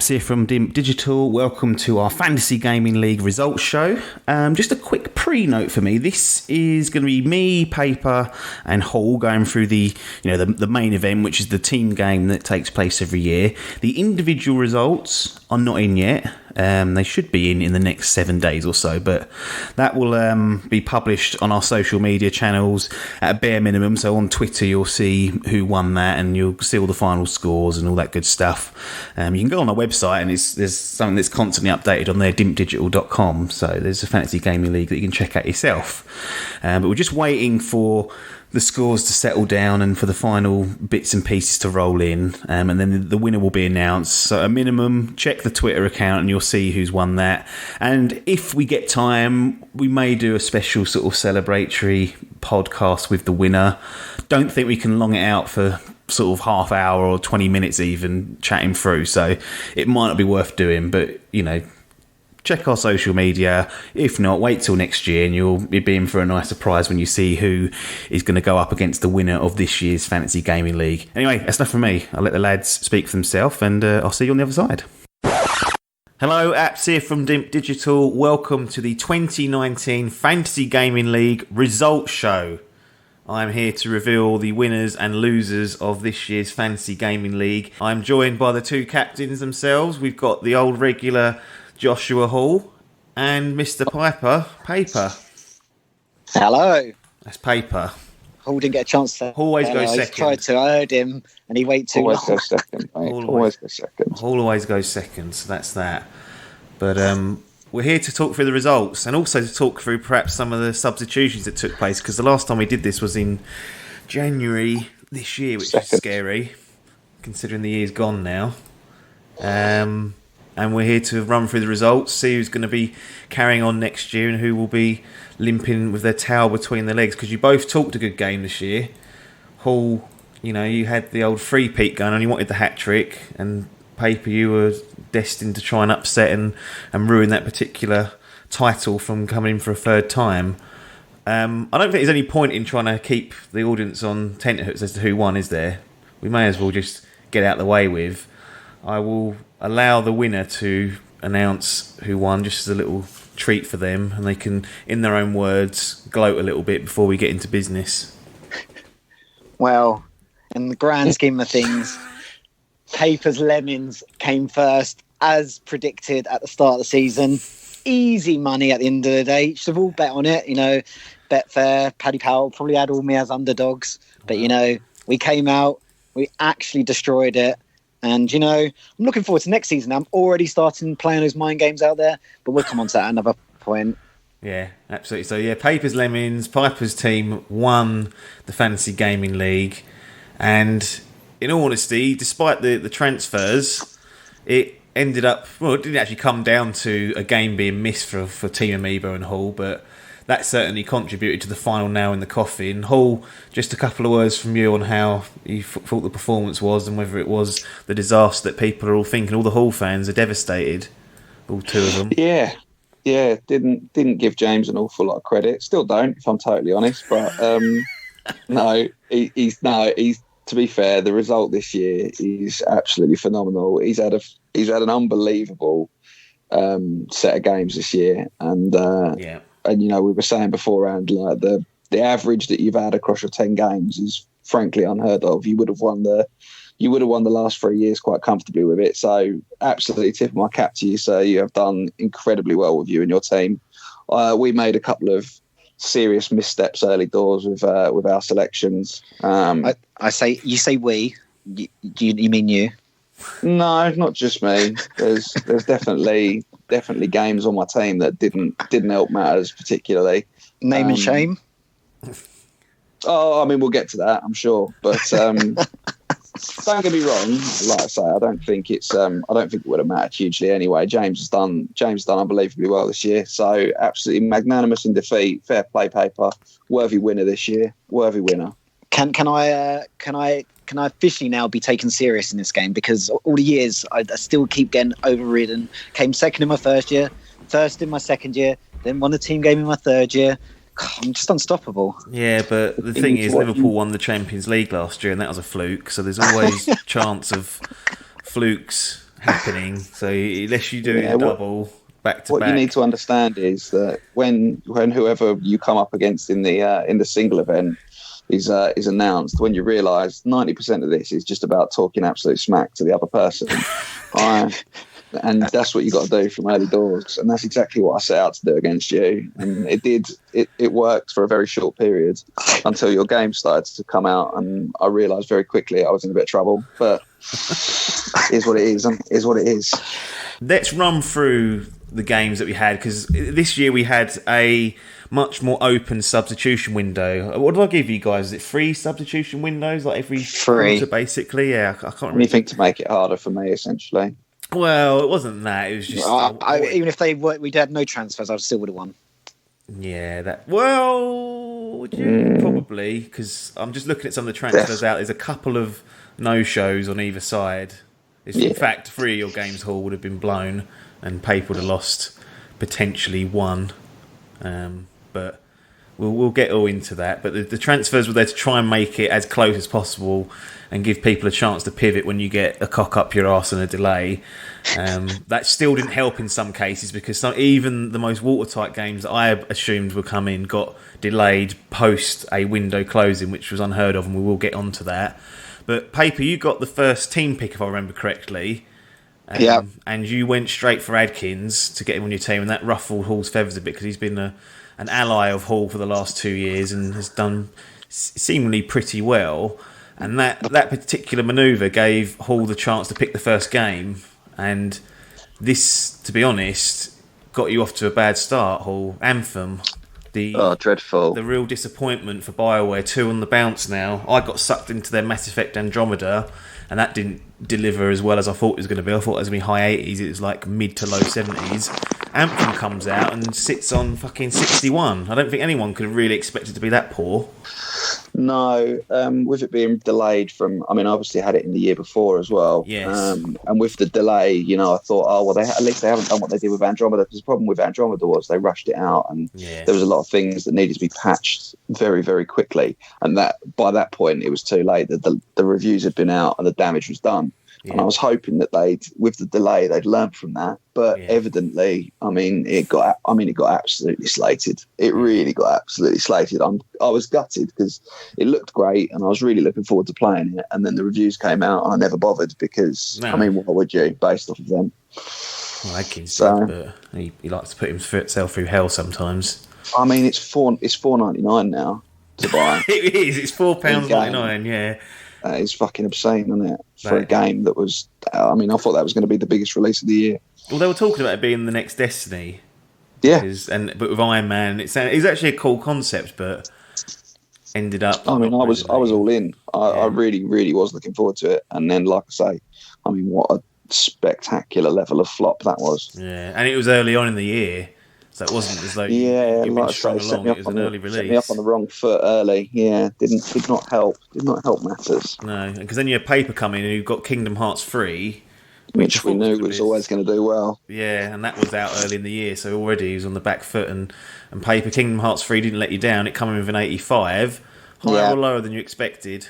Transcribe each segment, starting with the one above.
Apps here from Digital. Welcome to our Fantasy Gaming League results show. Just a quick pre-note for me. This is going to be me, Paper, and Hall going through the main event, which is the team game that takes place every year. The individual results are not in yet. They should be in the next 7 days or so, but that will be published on our social media channels at a bare minimum. So on Twitter, you'll see who won that, and you'll see all the final scores and all that good stuff. You can go on our website, and there's something that's constantly updated on there, dimpdigital.com. So there's a fantasy gaming league that you can check out yourself. But we're just waiting for the scores to settle down and for the final bits and pieces to roll in, and then the winner will be announced. So at a minimum, check the Twitter account and you'll see who's won that. And if we get time, we may do a special sort of celebratory podcast with the winner. Don't think we can long it out for sort of half hour or 20 minutes even chatting through, so it might not be worth doing, but check our social media. If not, wait till next year and you'll be in for a nice surprise when you see who is going to go up against the winner of this year's Fantasy Gaming League. Anyway, that's enough from me. I'll let the lads speak for themselves, and I'll see you on the other side. Hello, Apps here from Digital. Welcome to the 2019 Fantasy Gaming League results show. I'm here to reveal the winners and losers of this year's Fantasy Gaming League. I'm joined by the two captains themselves. We've got the old regular Joshua Hall and Mr. Paper. Hello. That's Paper. Hall didn't get a chance to. Hall always goes second. I tried to. I heard him, and he waited too long. Always goes second, mate. Always goes second. Hall always goes second, so that's that. But we're here to talk through the results and also to talk through perhaps some of the substitutions that took place, because the last time we did this was in January this year, which is scary, considering the year's gone now. And we're here to run through the results, see who's going to be carrying on next year and who will be limping with their tail between their legs, because you both talked a good game this year. Hall, you had the old three-peat going on, you wanted the hat-trick, and Paper, you were destined to try and upset and ruin that particular title from coming in for a third time. I don't think there's any point in trying to keep the audience on tenterhooks as to who won, is there? We may as well just get out of the way with. I will allow the winner to announce who won, just as a little treat for them, and they can, in their own words, gloat a little bit before we get into business. Well, in the grand scheme of things, Paper's Lemons came first, as predicted at the start of the season. Easy money at the end of the day. You should have all bet on it, Betfair, Paddy Powell probably had all me as underdogs. But, we came out, we actually destroyed it. And, I'm looking forward to next season. I'm already starting playing those mind games out there, but we'll come on to that at another point. Yeah, absolutely. So, Paper's Lemons, Piper's team won the Fantasy Gaming League. And in all honesty, despite the transfers, it ended up... Well, it didn't actually come down to a game being missed for Team Amoeba and Hall, but that certainly contributed to the final nail in the coffin. Hall, just a couple of words from you on how you thought the performance was and whether it was the disaster that people are all thinking. All the Hall fans are devastated, all two of them. Yeah, didn't give James an awful lot of credit. Still don't, if I'm totally honest. But he's to be fair, the result this year is absolutely phenomenal. He's had an unbelievable set of games this year, and we were saying beforehand, like the average that you've had across your 10 games is frankly unheard of. You would have won the last 3 years quite comfortably with it. So absolutely tip my cap to you, sir. You have done incredibly well with you and your team. We made a couple of serious missteps early doors with our selections. I say, you say we. You mean you? No, not just me. There's definitely games on my team that didn't help matters particularly. Name and shame. Oh, I mean, we'll get to that, I'm sure. But don't get me wrong. Like I say, I don't think it would have mattered hugely anyway. James has done unbelievably well this year. So absolutely magnanimous in defeat. Fair play, Paper. Worthy winner this year. Worthy winner. Can I officially now be taken serious in this game? Because all the years I still keep getting overridden. Came second in my first year, first in my second year, then won the team game in my third year. I'm just unstoppable. Yeah, but the thing is, Liverpool won the Champions League last year, and that was a fluke. So there's always chance of flukes happening. So unless you do it double back to back. What you need to understand is that when whoever you come up against in the single event is announced, when you realise 90% of this is just about talking absolute smack to the other person. And that's what you got to do from early doors, and that's exactly what I set out to do against you. And it worked for a very short period until your game started to come out, and I realised very quickly I was in a bit of trouble. But is what it is. Is what it is. Let's run through the games that we had, because this year we had a much more open substitution window. What did I give you guys? Is it 3 substitution windows, like every quarter, basically? Yeah, I can't remember. Anything to make it harder for me, essentially. Well, it wasn't that. It was just even if we had no transfers, I still would have won. Yeah, probably, because I'm just looking at some of the transfers out. There's a couple of no-shows on either side. In fact, 3 of your games, Hall, would have been blown, and Paper would have lost potentially 1. But we'll get all into that. But the transfers were there to try and make it as close as possible and give people a chance to pivot when you get a cock up your arse and a delay. That still didn't help in some cases, because even the most watertight games that I assumed would come in got delayed post a window closing, which was unheard of, and we will get onto that. But Paper, you got the first team pick, if I remember correctly. And you went straight for Adkins to get him on your team, and that ruffled Hall's feathers a bit, because he's been an ally of Hall for the last 2 years and has done seemingly pretty well. And that particular manoeuvre gave Hall the chance to pick the first game. And this, to be honest, got you off to a bad start, Hall. Anthem. Dreadful. The real disappointment for BioWare, 2 on the bounce now. I got sucked into their Mass Effect Andromeda, and that didn't deliver as well as I thought it was going to be. I thought it was going to be high 80s. It was like mid to low 70s. Anthem comes out and sits on fucking 61. I don't think anyone could have really expected to be that poor. No, with it being delayed from, obviously had it in the year before as well. Yes. And with the delay, I thought, at least they haven't done what they did with Andromeda, because the problem with Andromeda was they rushed it out, and there was a lot of things that needed to be patched very, very quickly. And that by that point, it was too late. The reviews had been out and the damage was done. Yeah. And I was hoping that with the delay, they'd learn from that. But evidently, it got absolutely slated. It really got absolutely slated. I was gutted, because it looked great and I was really looking forward to playing it. And then the reviews came out and I never bothered, because, what would you, based off of them? Well, Adkins but he likes to put himself through hell sometimes. It's $4.99 now to buy. It is. It's £4.99, yeah. It's fucking insane, isn't it? For a game that was... I thought that was going to be the biggest release of the year. Well, they were talking about it being the next Destiny. Yeah. But with Iron Man, it was actually a cool concept, but ended up... I was all in. I really, really was looking forward to it. And then, like I say, what a spectacular level of flop that was. Yeah, and it was early on in the year. So it wasn't as though you'd been strung along. It was an early release. Set me up on the wrong foot early. Yeah, did not help. Did not help matters. No, because then you had Paper come in, and you've got Kingdom Hearts 3, which we knew was always going to do well. Yeah, and that was out early in the year, so already he was on the back foot. And Paper, Kingdom Hearts 3 didn't let you down. It came in with an 85, higher or lower than you expected.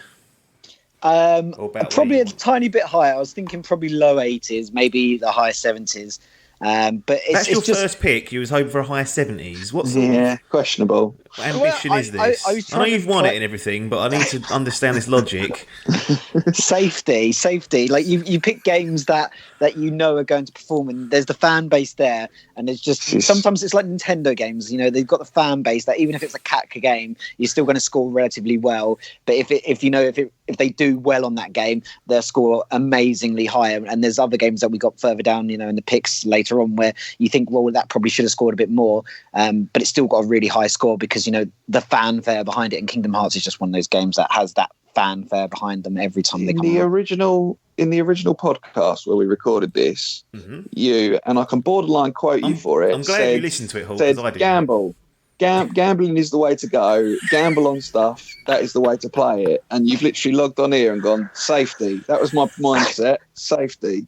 Probably a tiny bit higher. I was thinking probably low 80s, maybe the high 70s. But that's your first pick. You was hoping for a high 70s. Questionable. What ambition is this? I know you've won it and everything, but I need to understand this logic. Safety. Like you pick games that are going to perform, and there's the fan base there, and it's just sometimes it's like Nintendo games. They've got the fan base that even if it's a CAC game, you're still going to score relatively well. But if they do well on that game, they'll score amazingly higher. And there's other games that we got further down, in the picks later on, where you think, well, that probably should have scored a bit more, but it's still got a really high score because the fanfare behind it. And Kingdom Hearts is just one of those games that has that fanfare behind them every time they come out. In the original podcast where we recorded this, you, and I can borderline quote you for it. I'm glad you listened to it, Hall, because I did. Gamble. Gambling is the way to go. Gamble on stuff. That is the way to play it. And you've literally logged on here and gone, safety. That was my mindset. Safety.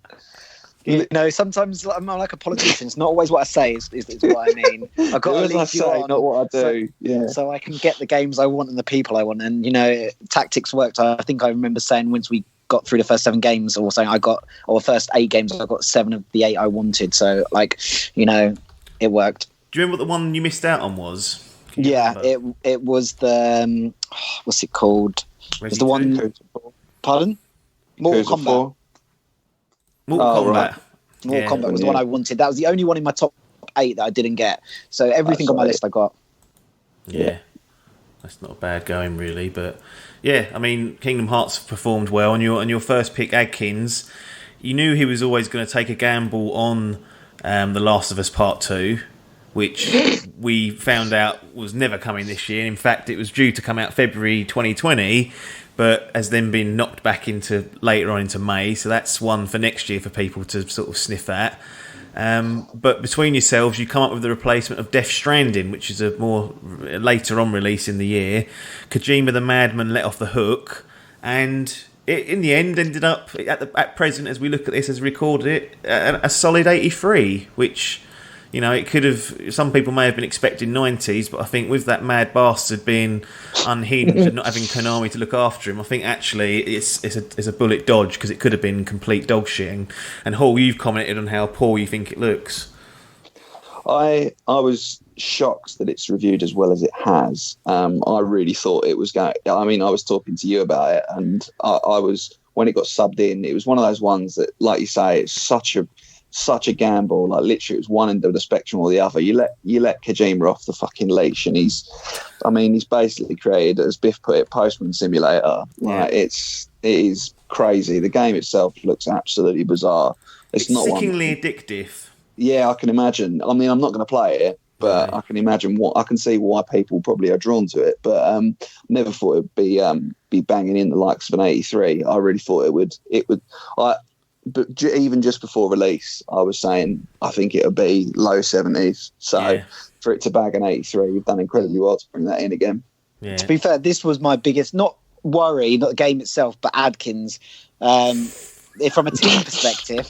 Sometimes I'm like a politician. It's not always what I say is what I mean. I've got to lead you on, not what I do. So I can get the games I want and the people I want. And tactics worked. I think I remember saying once we got through the first 7 games, or saying first 8 games, I got 7 of the 8 I wanted. So like, it worked. Do you remember what the one you missed out on was? Yeah, it was the what's it called? It's the one. Pardon? Mortal Kombat. Mortal Kombat. Mortal Kombat was the one I wanted. That was the only one in my top 8 that I didn't get. So everything on my list I got. Yeah, that's not a bad going really, but yeah, I mean, Kingdom Hearts performed well. On your first pick, Adkins, you knew he was always going to take a gamble on The Last of Us Part 2, which we found out was never coming this year. In fact, it was due to come out February 2020, but has then been knocked back into later on into May. So that's one for next year for people to sort of sniff at. But between yourselves, you come up with the replacement of Death Stranding, which is a more later on release in the year. Kojima the Madman let off the hook, and it in the end ended up at present, as we look at this, as recorded it, a solid 83, which, it could have. Some people may have been expecting 90s, but I think with that mad bastard being unhinged and not having Konami to look after him, I think actually it's a bullet dodge, because it could have been complete dog shitting. And Hall, you've commented on how poor you think it looks. I was shocked that it's reviewed as well as it has. I really thought it was going. I mean, I was talking to you about it, and I was, when it got subbed in, it was one of those ones that, like you say, it's such a gamble. Like literally, it was one end of the spectrum or the other. You let Kojima off the fucking leash, and he's basically created, as Biff put it, Postman Simulator. Yeah. Like it is crazy. The game itself looks absolutely bizarre. It's not sickeningly addictive. Yeah, I can imagine. I mean, I'm not going to play it, but I can imagine I can see why people probably are drawn to it. But never thought it'd be banging in the likes of an 83. I really thought it would. But even just before release, I was saying I think it would be low 70s. So for it to bag an 83, we've done incredibly well to bring that in again. Yeah. To be fair, this was my biggest, not worry, not the game itself, but Adkins. From a team perspective,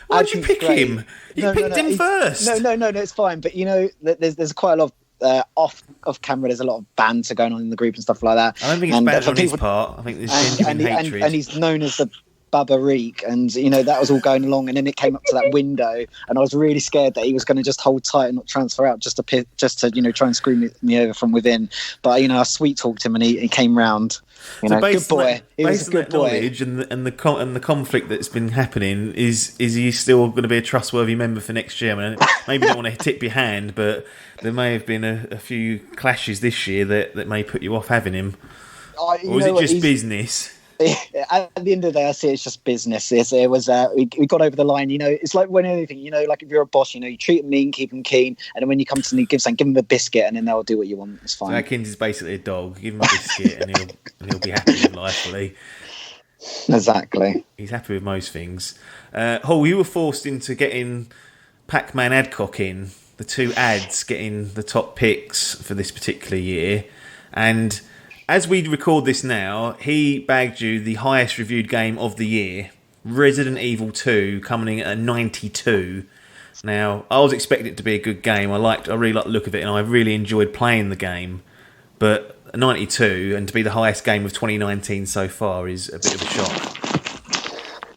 why'd you pick him? You picked him first. No, it's fine. But there's quite a lot of off camera. There's a lot of banter going on in the group and stuff like that. I don't think it's bad on his part. I think there's genuine hatred. And he's known as the Baba Reek, and that was all going along, and then it came up to that window, and I was really scared that he was going to just hold tight and not transfer out, just to try and screw me over from within. But I sweet talked him, and he came round. Good boy. He was a good boy. Knowledge and the conflict that's been happening, is he still going to be a trustworthy member for next year? I mean, maybe you don't want to tip your hand, but there may have been a few clashes this year that may put you off having him. Or is it just business? At the end of the day, I see it's just business. It was we got over the line. It's like when anything. Like if you're a boss, you treat them mean, keep them keen, and then when you come to give them a biscuit, and then they'll do what you want. It's fine. So Atkins is basically a dog. Give him a biscuit, and he'll be happy with life. Really. Exactly. He's happy with most things. Hall, you were forced into getting Pac-Man Adcock in, the two ads getting the top picks for this particular year, and as we record this now, he bagged you the highest reviewed game of the year, Resident Evil 2, coming in at a 92. Now, I was expecting it to be a good game. I really liked the look of it, and I really enjoyed playing the game. But a 92, and to be the highest game of 2019 so far, is a bit of a shock.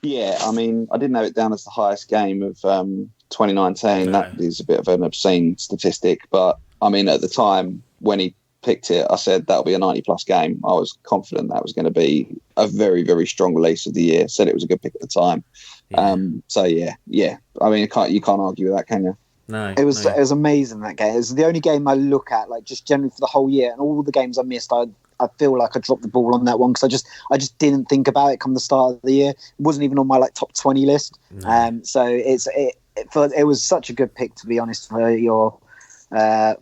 Yeah, I mean, I didn't have it down as the highest game of 2019. No. That is a bit of an obscene statistic. But, I mean, at the time, when he picked it, I said that'll be a 90 plus game. I was confident that was going to be a very, very strong release of the year. Said it was a good pick at the time. So yeah. I mean, you can't argue with that, can you? No, it was amazing, that game. It was the only game I look at, like, just generally for the whole year, and all the games I missed, I feel like I dropped the ball on that one, because I just didn't think about it come the start of the year. It wasn't even on my top 20 list. No. So it was such a good pick, to be honest, for your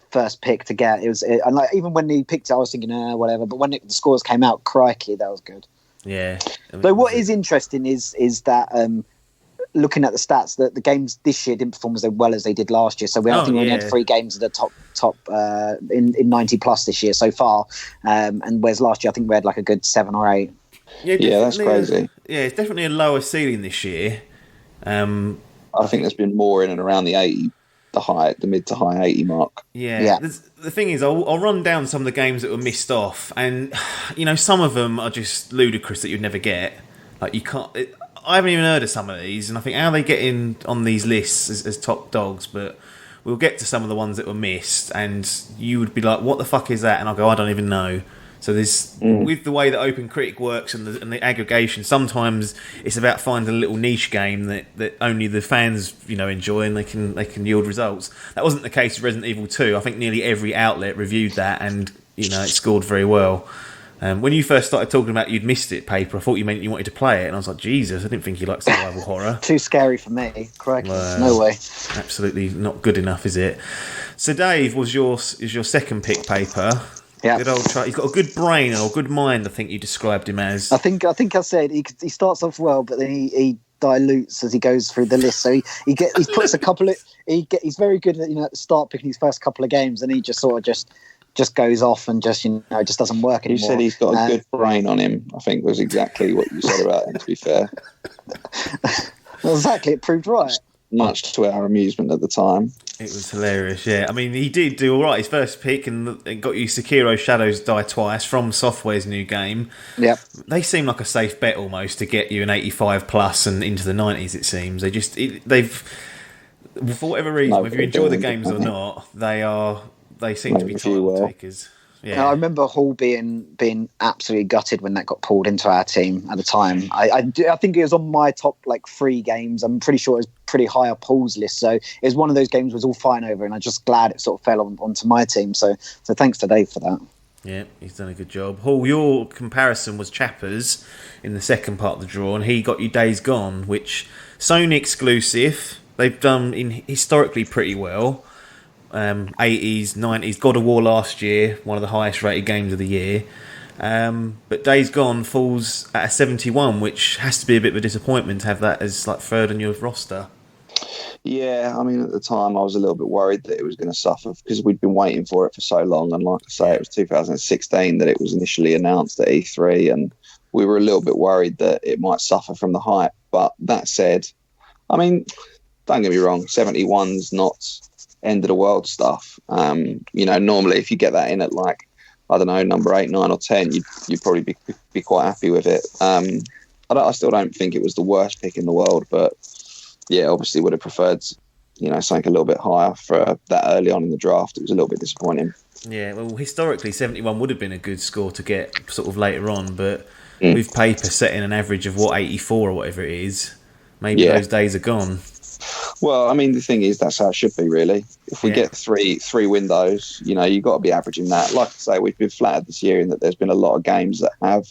first pick to get. And like, even when he picked it, I was thinking whatever, but when the scores came out, crikey, that was good. Yeah. But what is interesting is that looking at the stats, that the games this year didn't perform as well as they did last year. So we only had 3 games of the top in 90 plus this year so far, and whereas last year I think we had like a good 7 or 8. Yeah, that's crazy. It's definitely a lower ceiling this year. I think there's been more in and around the 80 the mid to high 80 mark. Yeah. The thing is, I'll run down some of the games that were missed off, and some of them are just ludicrous that you'd never get. Like you can't. I haven't even heard of some of these, and I think how they get in on these lists as top dogs, but. We'll get to some of the ones that were missed, and you would be like, "What the fuck is that?" And I'll go, "I don't even know." So there's with the way that Open Critic works and the aggregation, sometimes it's about finding a little niche game that only the fans enjoy, and they can yield results. That wasn't the case with Resident Evil 2. I think nearly every outlet reviewed that, and it scored very well. When you first started talking about you'd missed it, Paper, I thought you meant you wanted to play it, and I was like, Jesus, I didn't think you liked survival horror. Too scary for me. Correct. No way. Absolutely not good enough, is it? So Dave is your second pick, Paper. Yeah. Good old he's got a good brain or a good mind, I think you described him as. I think I said he starts off well, but then he dilutes as he goes through the list. So he puts a couple of he's very good at at the start picking his first couple of games, and he just sort of just goes off and just just doesn't work anymore. You said he's got a good brain on him, I think was exactly what you said about him, to be fair. Well, exactly, it proved right. Much to our amusement at the time. It was hilarious, yeah. I mean, he did do all right. His first pick and got you Sekiro Shadows Die Twice from Software's new game. Yep. They seem like a safe bet almost to get you an 85 plus and into the 90s, it seems. They've, for whatever reason, whether you enjoy the games or not, they seem to be title takers. Yeah. I remember Hall being absolutely gutted when that got pulled into our team at the time. I think it was on my top 3 games. I'm pretty sure it was pretty high up Hall's list. So it was one of those games was all fine over, and I'm just glad it sort of fell onto my team. So thanks to Dave for that. Yeah, he's done a good job. Hall, your comparison was Chappers in the second part of the draw, and he got you Days Gone, which Sony exclusive. They've done historically pretty well. 80s, 90s, God of War last year, one of the highest rated games of the year. But Days Gone falls at a 71, which has to be a bit of a disappointment to have that as third on your roster. Yeah, I mean, at the time I was a little bit worried that it was going to suffer because we'd been waiting for it for so long. And like I say, it was 2016 that it was initially announced at E3, and we were a little bit worried that it might suffer from the hype. But that said, I mean, don't get me wrong, 71's not end of the world stuff. Normally if you get that in at number 8, 9 or 10, you'd probably be quite happy with it. I still don't think it was the worst pick in the world, but yeah, obviously would have preferred something a little bit higher for that early on in the draft. It was a little bit disappointing. Yeah, well, historically 71 would have been a good score to get sort of later on, but with Paper setting an average of 84 or whatever it is, maybe those days are gone. Well, I mean, the thing is, that's how it should be, really. If we get three windows, you've got to be averaging that. Like I say, we've been flattered this year in that there's been a lot of games that have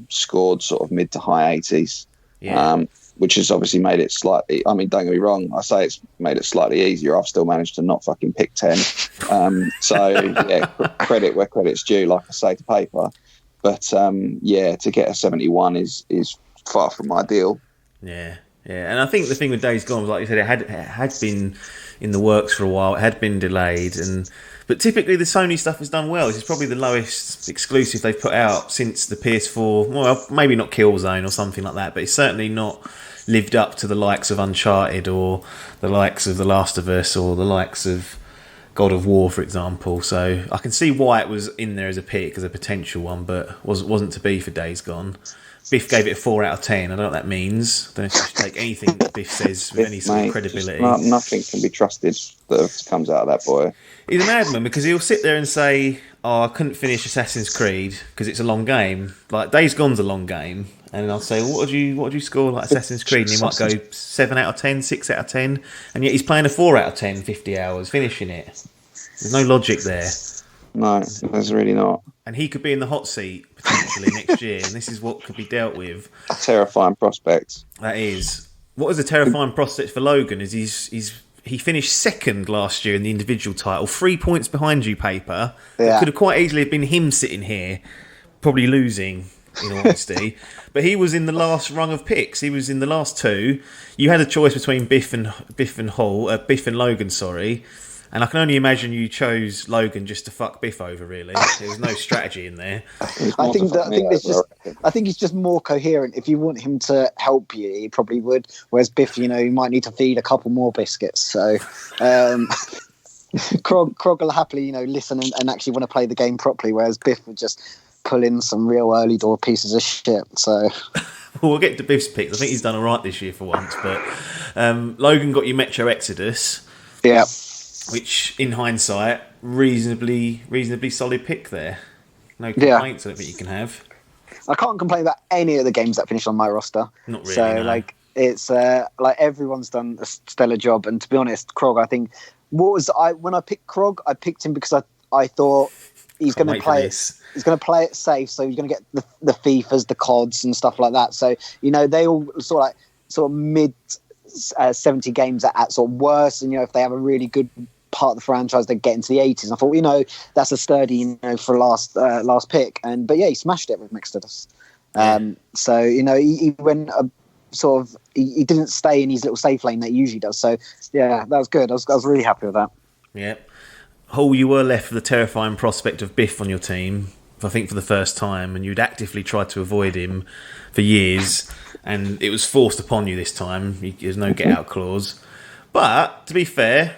scored sort of mid to high 80s, which has obviously made it slightly... I mean, don't get me wrong, I say it's made it slightly easier. I've still managed to not fucking pick 10. Credit where credit's due, like I say, to Paper. But, to get a 71 is far from ideal. Yeah. Yeah, and I think the thing with Days Gone was, like you said, it had been in the works for a while. It had been delayed, but typically the Sony stuff has done well. This is probably the lowest exclusive they've put out since the PS4. Well, maybe not Killzone or something like that, but it's certainly not lived up to the likes of Uncharted or the likes of The Last of Us or the likes of God of War, for example. So I can see why it was in there as a pick, as a potential one, but wasn't to be for Days Gone. Biff gave it a 4 out of 10. I don't know what that means. I don't know if you should take anything that Biff says with any sort of credibility. Nothing can be trusted that comes out of that boy. He's a madman because he'll sit there and say, I couldn't finish Assassin's Creed because it's a long game. Like, Days Gone's a long game. And I'll say, what would you score like Assassin's Creed? And he might go 7 out of 10, 6 out of 10. And yet he's playing a 4 out of 10, 50 hours, finishing it. There's no logic there. No, there's really not. And he could be in the hot seat potentially next year, and this is what could be dealt with. A terrifying prospect. That is. What is a terrifying prospect for Logan is he finished second last year in the individual title, 3 points behind you, Paper. Yeah. It could have quite easily been him sitting here, probably losing, in all honesty. But he was in the last rung of picks. He was in the last 2. You had a choice between Biff and Logan, sorry. And I can only imagine you chose Logan just to fuck Biff over. Really, there was no strategy in there. I think he's just more coherent. If you want him to help you, he probably would. Whereas Biff, you might need to feed a couple more biscuits. So Krog will happily, listen and actually want to play the game properly. Whereas Biff would just pull in some real early door pieces of shit. So. Well, we'll get to Biff's picks. I think he's done all right this year for once. But Logan got you Metro Exodus. Yeah. Which, in hindsight, reasonably solid pick there. No complaints I don't think you can have. I can't complain about any of the games that finished on my roster. Not really, So, no. it's everyone's done a stellar job. And to be honest, Krog, I think, when I picked Krog, I picked him because I thought he's going to play it. He's going to play it safe, so he's going to get the FIFAs, the CODs, and stuff like that. So, they all sort of mid 70 games at sort of worse. And, if they have a really good part of the franchise, they get into the 80s. I thought, that's a sturdy, for last pick. But he smashed it with Exodus. So, he went he didn't stay in his little safe lane that he usually does. So, yeah, that was good. I was really happy with that. Yeah. Hull, you were left with the terrifying prospect of Biff on your team, I think for the first time, and you'd actively tried to avoid him for years, and it was forced upon you this time. There's no get-out clause. But, to be fair,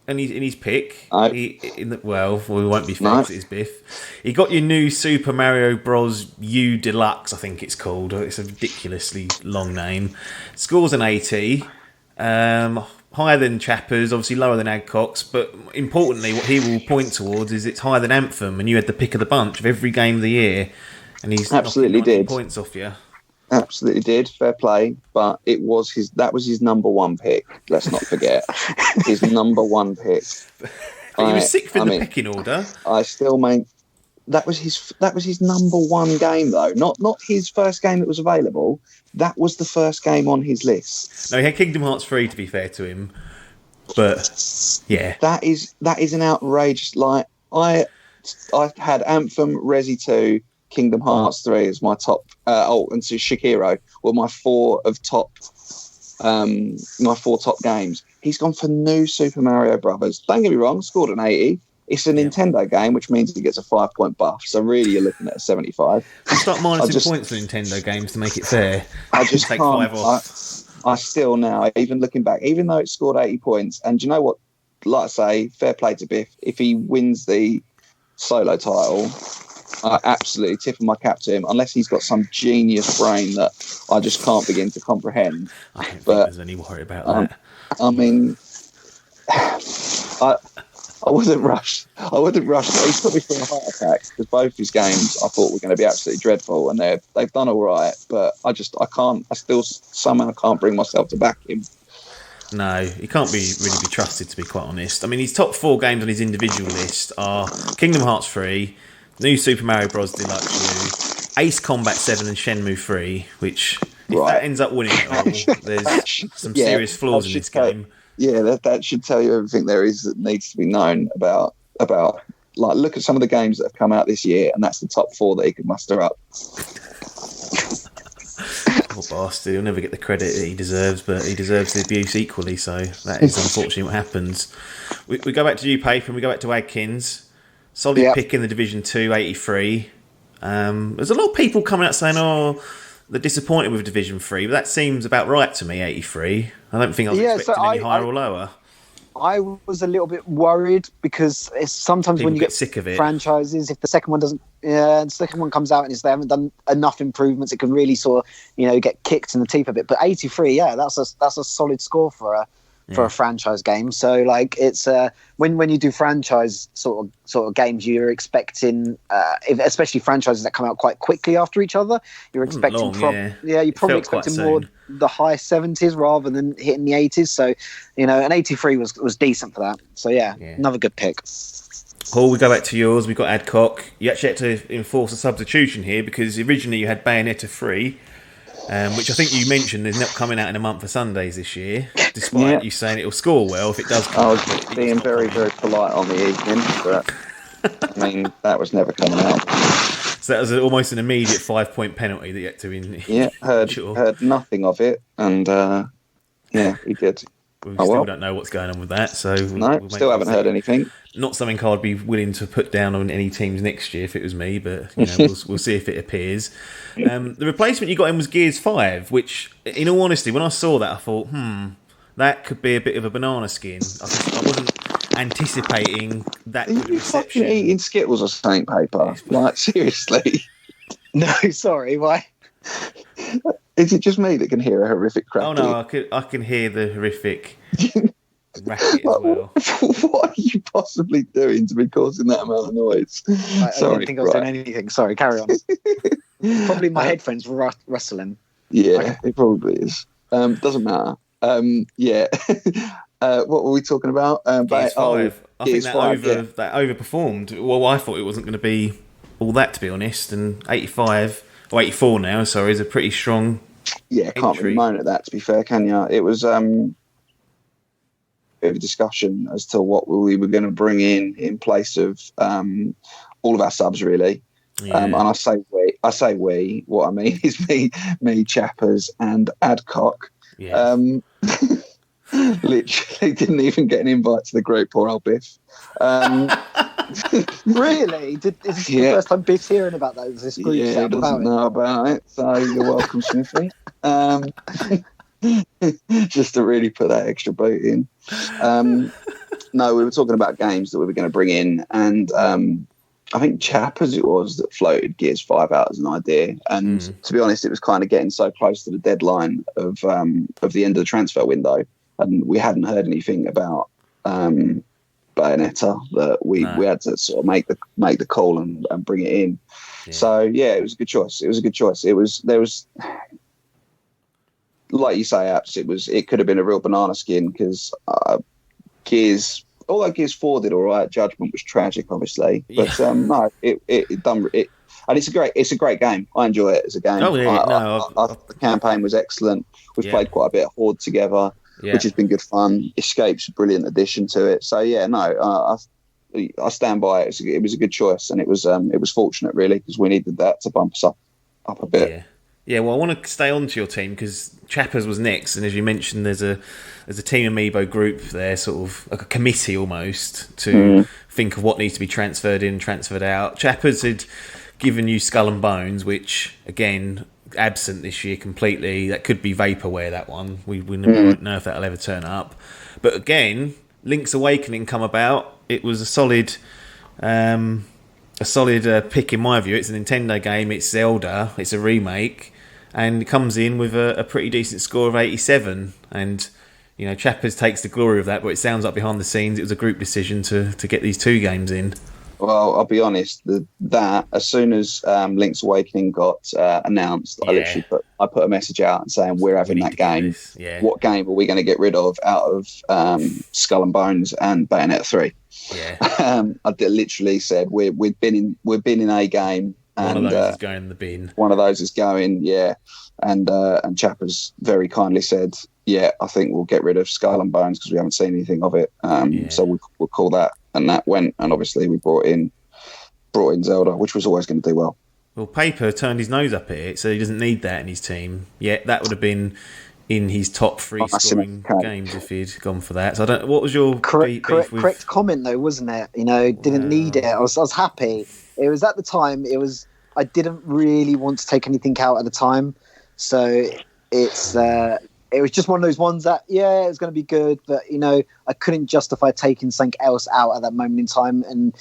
in his pick, we won't be fair because it's Biff. He got your new Super Mario Bros. U Deluxe, I think it's called. It's a ridiculously long name. Scores an 80. Higher than Chappers, obviously lower than Adcock's, but importantly, what he will point towards is it's higher than Anthem, and you had the pick of the bunch of every game of the year, and he's absolutely did points off you. Absolutely did, fair play, but that was his number one pick. Let's not forget his number one pick. He was sixth in the pecking order. I still mean that was his number one game though, not his first game that was available. That was the first game on his list. No, he had Kingdom Hearts 3 to be fair to him, but yeah, that is an outrageous. Like I had Anthem, Resi 2, Kingdom Hearts 3 as my top. And so Shakiro were my four top games. He's gone for new Super Mario Brothers. Don't get me wrong, scored an 80. It's a Nintendo game, which means he gets a 5-point buff. So really, you're looking at a 75. You start minusing points for Nintendo games to make it fair. I just take can't. 5 off. I still now, even looking back, even though it scored 80 points, and do you know what? Like I say, fair play to Biff. If he wins the solo title, I absolutely tip my cap to him, unless he's got some genius brain that I just can't begin to comprehend. I don't think there's any worry about that. I mean, I wouldn't rush. He's put me through a heart attack because both his games I thought were going to be absolutely dreadful, and they've done all right. But I still somehow can't bring myself to back him. No, he can't really be trusted, to be quite honest. I mean, his top 4 games on his individual list are Kingdom Hearts 3, New Super Mario Bros. Deluxe U, Ace Combat 7 and Shenmue 3, which, if that ends up winning it all, there's some serious flaws in this game. Yeah, that should tell you everything there is that needs to be known about. Like, look at some of the games that have come out this year, and that's the top 4 that he could muster up. Poor bastard, he'll never get the credit that he deserves, but he deserves the abuse equally, so that is unfortunately what happens. We go back to you, Paper, and we go back to Adkins. Solid pick in the Division 2, 83. There's a lot of people coming out saying, they're disappointed with Division 3, but that seems about right to me, 83. I don't think I was expecting any higher or lower. I was a little bit worried because it's sometimes People when you get sick of it. franchises, if the second one doesn't, the second one comes out and they haven't done enough improvements, it can really sort of, get kicked in the teeth a bit. But 83, that's a solid score for a franchise game. So like it's when you do franchise sort of games, you're expecting, especially franchises that come out quite quickly after each other, you're expecting you're probably expecting more the high 70s rather than hitting the 80s. So an 83 was decent for that. So another good pick. Paul, we go back to yours. We've got Adcock. You actually had to enforce a substitution here because originally you had Bayonetta 3. Which I think you mentioned is not coming out in a month of Sundays this year, despite you saying it'll score well if it does come out. I was being very, very polite on the evening, but I mean, that was never coming out. So that was almost an immediate 5-point penalty that you had to heard nothing of it, and he did. we still don't know what's going on with that. So still haven't heard anything. Not something I'd be willing to put down on any teams next year if it was me, but we'll see if it appears. The replacement you got in was Gears 5, which, in all honesty, when I saw that, I thought, that could be a bit of a banana skin. I wasn't anticipating that good of reception. Are you fucking eating Skittles or something, Paper? Like, seriously? No, sorry, why? Is it just me that can hear a horrific crack? Oh no, I can hear the horrific racket as well. What are you possibly doing to be causing that amount of noise? I didn't think I was doing anything. Sorry, carry on. Probably my headphones were rustling. Yeah, it probably is. Doesn't matter. Yeah. What were we talking about? Gears 5. I think that 5, that overperformed. Well, I thought it wasn't going to be all that, to be honest. And 85 or 84 now, sorry, is a pretty strong. Yeah, can't really moan at that. To be fair, can you? It was bit of a discussion as to what we were going to bring in place of all of our subs, really. Yeah. And I say we. What I mean is me, Chappers, and Adcock. Yeah. Literally didn't even get an invite to the group. Poor old Biff. Really? Is this the first time Biff's hearing about that? Is this group he doesn't know about it. So you're welcome, Smithy. Just to really put that extra boot in. No, we were talking about games that we were going to bring in, and I think Chappers it was that floated Gears 5 out as an idea. And to be honest, it was kind of getting so close to the deadline of the end of the transfer window, and we hadn't heard anything about Bayonetta that we had to sort of make the call and bring it in. Yeah. So yeah, it was a good choice. There was like you say, Apps. It could have been a real banana skin because Gears. Although Gears 4 did all right, Judgment was tragic, obviously. But no, it done it, and it's a great game. I enjoy it as a game. Oh yeah, the campaign was excellent. We've played quite a bit of Horde together, which has been good fun. Escape's a brilliant addition to it. So yeah, no, I stand by it. It was a good choice, and it was fortunate really because we needed that to bump us up a bit. Yeah. Yeah, well, I want to stay on to your team because Chappers was next, and as you mentioned, there's a Team Amiibo group there, sort of like a committee almost, to think of what needs to be transferred in, transferred out. Chappers had given you Skull and Bones, which, again, absent this year completely. That could be vaporware, that one. We won't know if that'll ever turn up. But again, Link's Awakening come about. It was a solid pick in my view. It's a Nintendo game, it's Zelda, it's a remake, and it comes in with a pretty decent score of 87. And Chappers takes the glory of that, but it sounds like behind the scenes it was a group decision to get these two games in. Well, I'll be honest, that as soon as Link's Awakening got announced, I put a message out and saying we're having that game. Yeah. What game are we going to get rid of out of Skull and Bones and Bayonetta 3? Yeah. I literally said we've been in a game, and one of those is going in the bin. One of those is going, yeah. And Chappers very kindly said, yeah, I think we'll get rid of Skull and Bones because we haven't seen anything of it. So we'll call that, and that went. And obviously we brought in Zelda, which was always going to do well. Well, Paper turned his nose up at it, so he doesn't need that in his team. Yeah, that would have been in his top 3 scoring games if he'd gone for that. So I don't. What was your correct comment though, wasn't it? Didn't need it. I was happy. It was at the time. I didn't really want to take anything out at the time, so it was just one of those ones that it was going to be good, but I couldn't justify taking something else out at that moment in time, and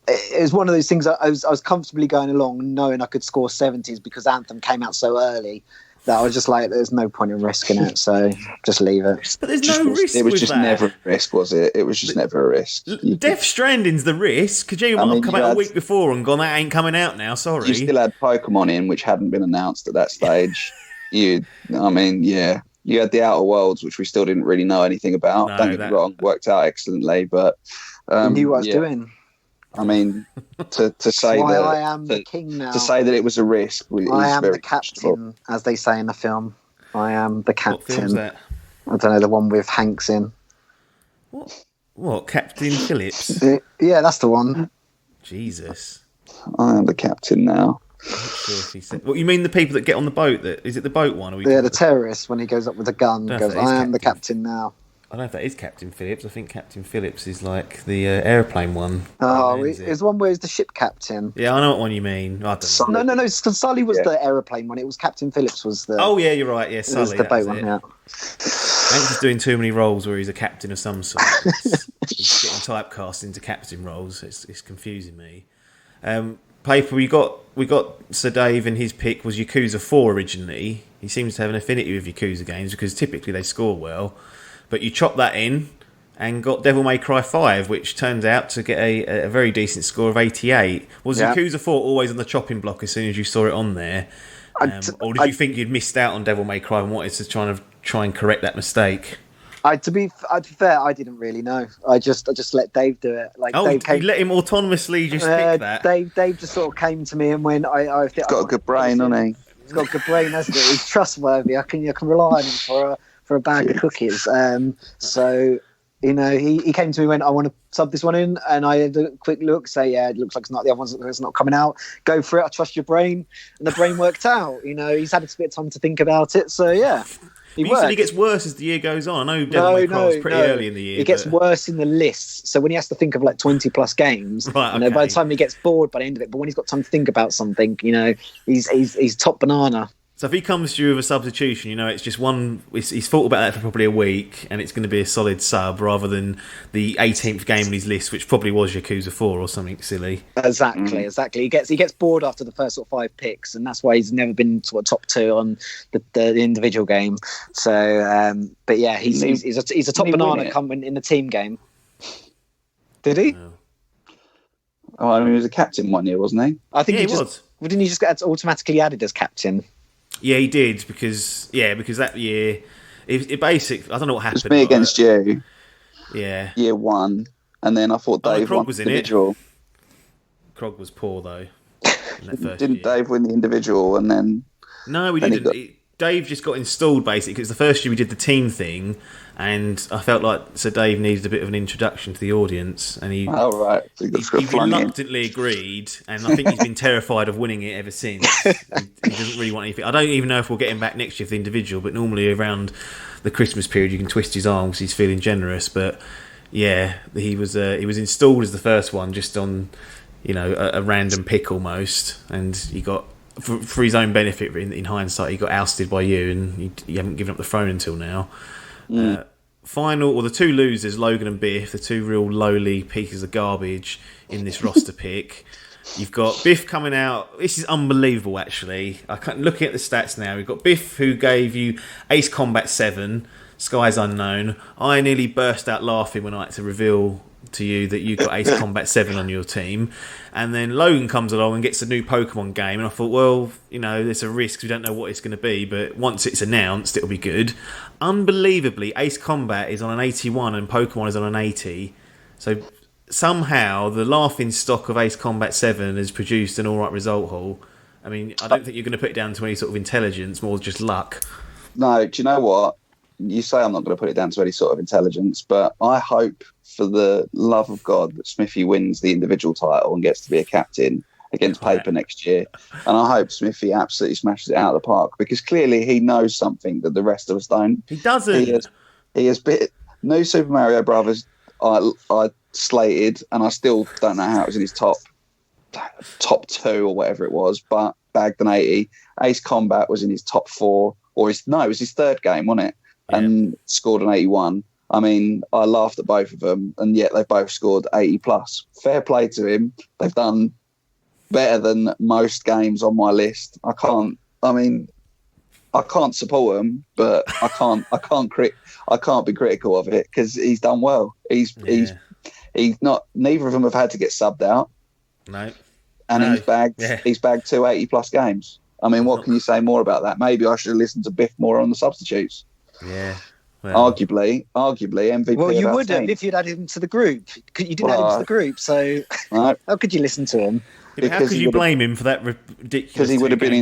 it was one of those things that I was comfortably going along knowing I could score 70s because Anthem came out so early that I was just like, there's no point in risking it, so just leave it. But there's no risk. It was just never a risk, was it? It was just never a risk. Death Stranding's the risk. Could you have come out a week before and gone, that ain't coming out now, sorry. You still had Pokemon in, which hadn't been announced at that stage. You had the Outer Worlds, which we still didn't really know anything about. No, don't get me wrong, worked out excellently, but I knew what I was doing. I mean, to say why that I am the king now. To say that it was a risk, I am the captain, as they say in the film. I am the captain. What film's that? I don't know, the one with Hanks in. What? Captain Phillips? Yeah, that's the one. Jesus. I am the captain now. What you mean? The people that get on the boat? Is it the boat one? The terrorist when he goes up with a gun goes, "I am the captain now." I don't know if that is Captain Phillips. I think Captain Phillips is like the airplane one. Oh, it's one where it's the ship captain. Yeah, I know what one you mean. I don't know. No. Sully was the aeroplane one. It was Captain Phillips was the. Oh yeah, you're right. Yeah, Sully was the boat one. Yeah. I think he's doing too many roles where he's a captain of some sort. He's getting typecast into captain roles. It's confusing me. Paper, we got Sir Dave, and his pick was Yakuza 4 originally. He seems to have an affinity with Yakuza games because typically they score well. But you chop that in and got Devil May Cry 5, which turns out to get a very decent score of 88. Was Yakuza 4 always on the chopping block as soon as you saw it on there? Or did you think you'd missed out on Devil May Cry and wanted to try and correct that mistake? To be fair, I didn't really know. I just let Dave do it. You let him autonomously just pick that? Dave just sort of came to me and went, He's got a good brain, hasn't he? He's got a good brain, hasn't he? He's trustworthy. I can rely on him for a bag of cookies. So, he came to me and went, I want to sub this one in. And I had a quick look, say, yeah, it looks like the other one's not coming out. Go for it. I trust your brain. And the brain worked out. He's had a bit of time to think about it. So, yeah. You said he gets worse as the year goes on. I know Devil May Cry was pretty early in the year. It gets worse in the lists. So when he has to think of 20 plus games, by the time he gets bored by the end of it, but when he's got time to think about something, he's top banana. So if he comes to you with a substitution, it's just one. He's thought about that for probably a week, and it's going to be a solid sub rather than the 18th game on his list, which probably was Yakuza 4 or something silly. Exactly. He gets bored after the first sort of 5 picks, and that's why he's never been sort of top 2 on the individual game. So, but yeah, he's a top banana coming in the team game. Did he? No. Oh, he was a captain one year, wasn't he? I think he was. Didn't he just get automatically added as captain? Yeah, he did because that year, it basic. I don't know what happened. It was me against you. Yeah. Year 1, and then I thought Dave won was the individual. In it. Krog was poor though. Didn't Dave win the individual and then? No, we didn't. Dave just got installed basically because the first year we did the team thing, and I felt like Sir Dave needed a bit of an introduction to the audience, and he reluctantly agreed, and I think he's been terrified of winning it ever since. He doesn't really want anything. I don't even know if we'll get him back next year for the individual, but normally around the Christmas period you can twist his arm because he's feeling generous. But yeah, he was installed as the first one just on a random pick almost, and he got. For his own benefit, in hindsight, he got ousted by you, and you haven't given up the throne until now. The 2 losers, Logan and Biff, the 2 real lowly pieces of garbage in this roster pick. You've got Biff coming out. This is unbelievable, actually. Looking at the stats now, we've got Biff, who gave you Ace Combat 7, Skies Unknown. I nearly burst out laughing when I had to reveal to you that you got Ace Combat 7 on your team, and then Logan comes along and gets a new Pokemon game, and I thought, well, there's a risk, we don't know what it's going to be, but once it's announced it'll be good. Unbelievably, Ace Combat is on an 81 and Pokemon is on an 80, so somehow the laughing stock of Ace Combat 7 has produced an alright result haul. I mean, I don't think you're going to put it down to any sort of intelligence, more just luck. No, do you know what? You say I'm not going to put it down to any sort of intelligence, but I hope, for the love of God, that Smithy wins the individual title and gets to be a captain against Paper next year. And I hope Smithy absolutely smashes it out of the park, because clearly he knows something that the rest of us don't. He doesn't. He has been New Super Mario Brothers. I slated, and I still don't know how it was in his top 2 or whatever it was, but bagged an 80. Ace Combat was in his top 4, it was his 3rd game, wasn't it? Yeah. And scored an 81. I mean, I laughed at both of them, and yet they've both scored 80 plus. Fair play to him. They've done better than most games on my list. I can't support them, but I can't be critical of it because he's done well. He's not. Neither of them have had to get subbed out. No, and he's bagged 2 80 plus games. I mean, what can you say more about that? Maybe I should have listened to Biff more on the substitutes. Yeah. Well, arguably MVP. Well, you would have if you'd added him to the group. You didn't add him to the group, so right. How could you listen to him? Yeah, how could you blame him for that ridiculous? Because he would have been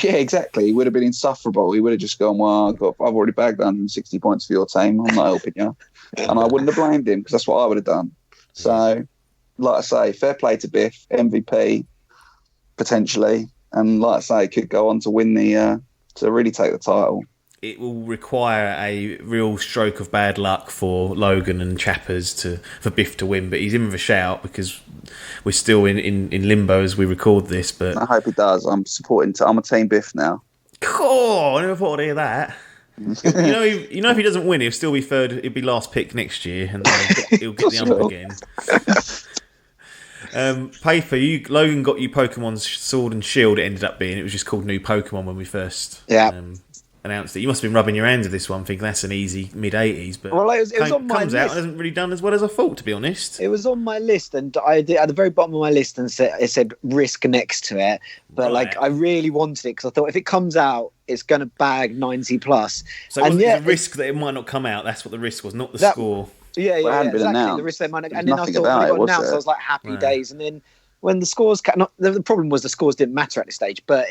exactly. He would have been insufferable. He would have just gone, "Well, I've already bagged 160 points for your team. I'm not helping you," and I wouldn't have blamed him because that's what I would have done. So, like I say, fair play to Biff, MVP potentially, and like I say, could go on to win to really take the title. it will require a real stroke of bad luck for Logan and Chappers for Biff to win, but he's in with a shout because we're still in limbo as we record this. But I hope he does. I'm a Team Biff now. Cool. I never thought I'd hear that. You know, if he doesn't win, he'll still be third. He'll be last pick next year, and then he'll get the ump again. Paper, Logan got you Pokemon Sword and Shield. It ended up being. It was just called New Pokemon when we first announced it. You must have been rubbing your hands with this one, thinking that's an easy mid-80s. But well, it was on my comes list. out and hasn't really done as well as I thought, to be honest. It was on my list, and I did at the very bottom of my list, and it said Risk next to it. But I really wanted it because I thought if it comes out, it's going to bag 90 plus. So it was the risk that it might not come out. That's what the risk was, not the score. Yeah, exactly. The risk they might not. And then I thought when it got announced, I was like happy days. And then when the scores the problem was the scores didn't matter at this stage, but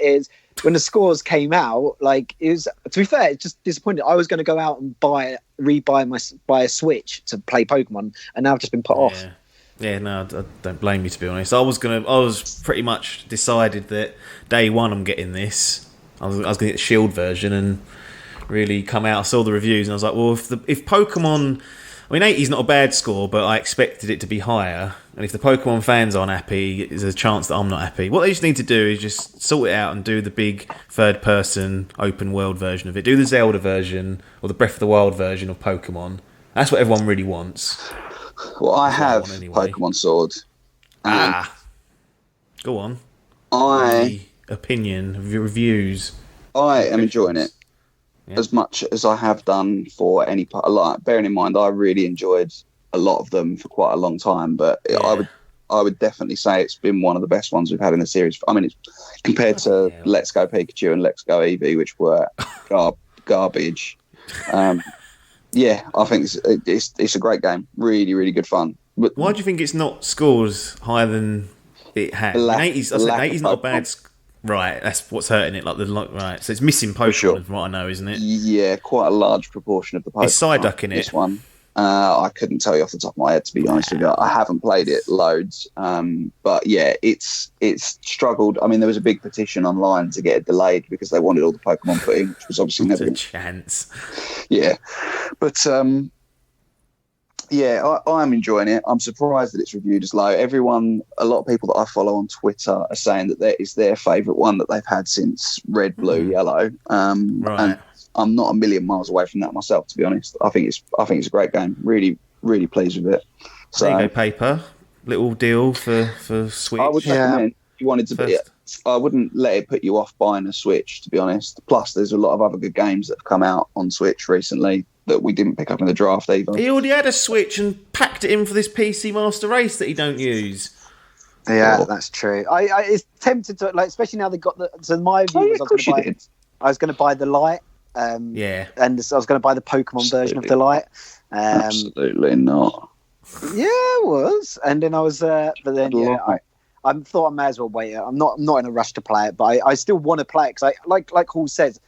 when the scores came out, like it was, to be fair, it's just disappointing. I was going to go out and buy a Switch to play Pokemon, and now I've just been put off. Yeah, no, I don't blame you, to be honest. I was pretty much decided that day one I'm getting this. I was going to get the Shield version and really come out. I saw the reviews and I was like, well, if Pokemon, I mean, 80 is not a bad score, but I expected it to be higher. And if the Pokemon fans aren't happy, there's a chance that I'm not happy. What they just need to do is just sort it out and do the big third-person open world version of it. Do the Zelda version or the Breath of the Wild version of Pokemon. That's what everyone really wants. Well, I have Pokemon Sword. Go on. Opinion, reviews. I am enjoying it as much as I have done for any part. Like, bearing in mind, I really enjoyed a lot of them for quite a long time, but I would definitely say it's been one of the best ones we've had in the series. I mean, it's compared to Let's Go Pikachu and Let's Go Eevee, which were garbage. I think it's a great game. Really, really good fun. But why do you think it's not scored higher than it has? 80's not a bad. Right, that's what's hurting it. Right, so it's missing Pokemon, from what I know, isn't it? Yeah, quite a large proportion of the Pokemon. It's Psyduck in it. This one, I couldn't tell you off the top of my head, to be honest with you. I haven't played it loads, but yeah, it's struggled. I mean, there was a big petition online to get it delayed because they wanted all the Pokemon put in, which was obviously never a chance. Yeah, but I'm enjoying it. I'm surprised that it's reviewed as low. A lot of people that I follow on Twitter are saying that that is their favourite one that they've had since Red, Blue, Yellow. Right. And I'm not a million miles away from that myself, to be honest. I think it's a great game. Really, really pleased with it. So, there you go, Paper. Little deal for Switch. I would recommend if you wanted to be it. I wouldn't let it put you off buying a Switch, to be honest. Plus, there's a lot of other good games that have come out on Switch recently that we didn't pick up in the draft either. He already had a Switch and packed it in for this PC Master Race that he don't use. Yeah, that's true. I it's tempted to, like, especially now they got the. So my view was I was going to buy the Lite. And I was going to buy the Pokemon version of the Lite. Absolutely not. Yeah, it was. And then I was, but then I thought I may as well wait. I'm not in a rush to play it, but I still want to play it because like Hall says,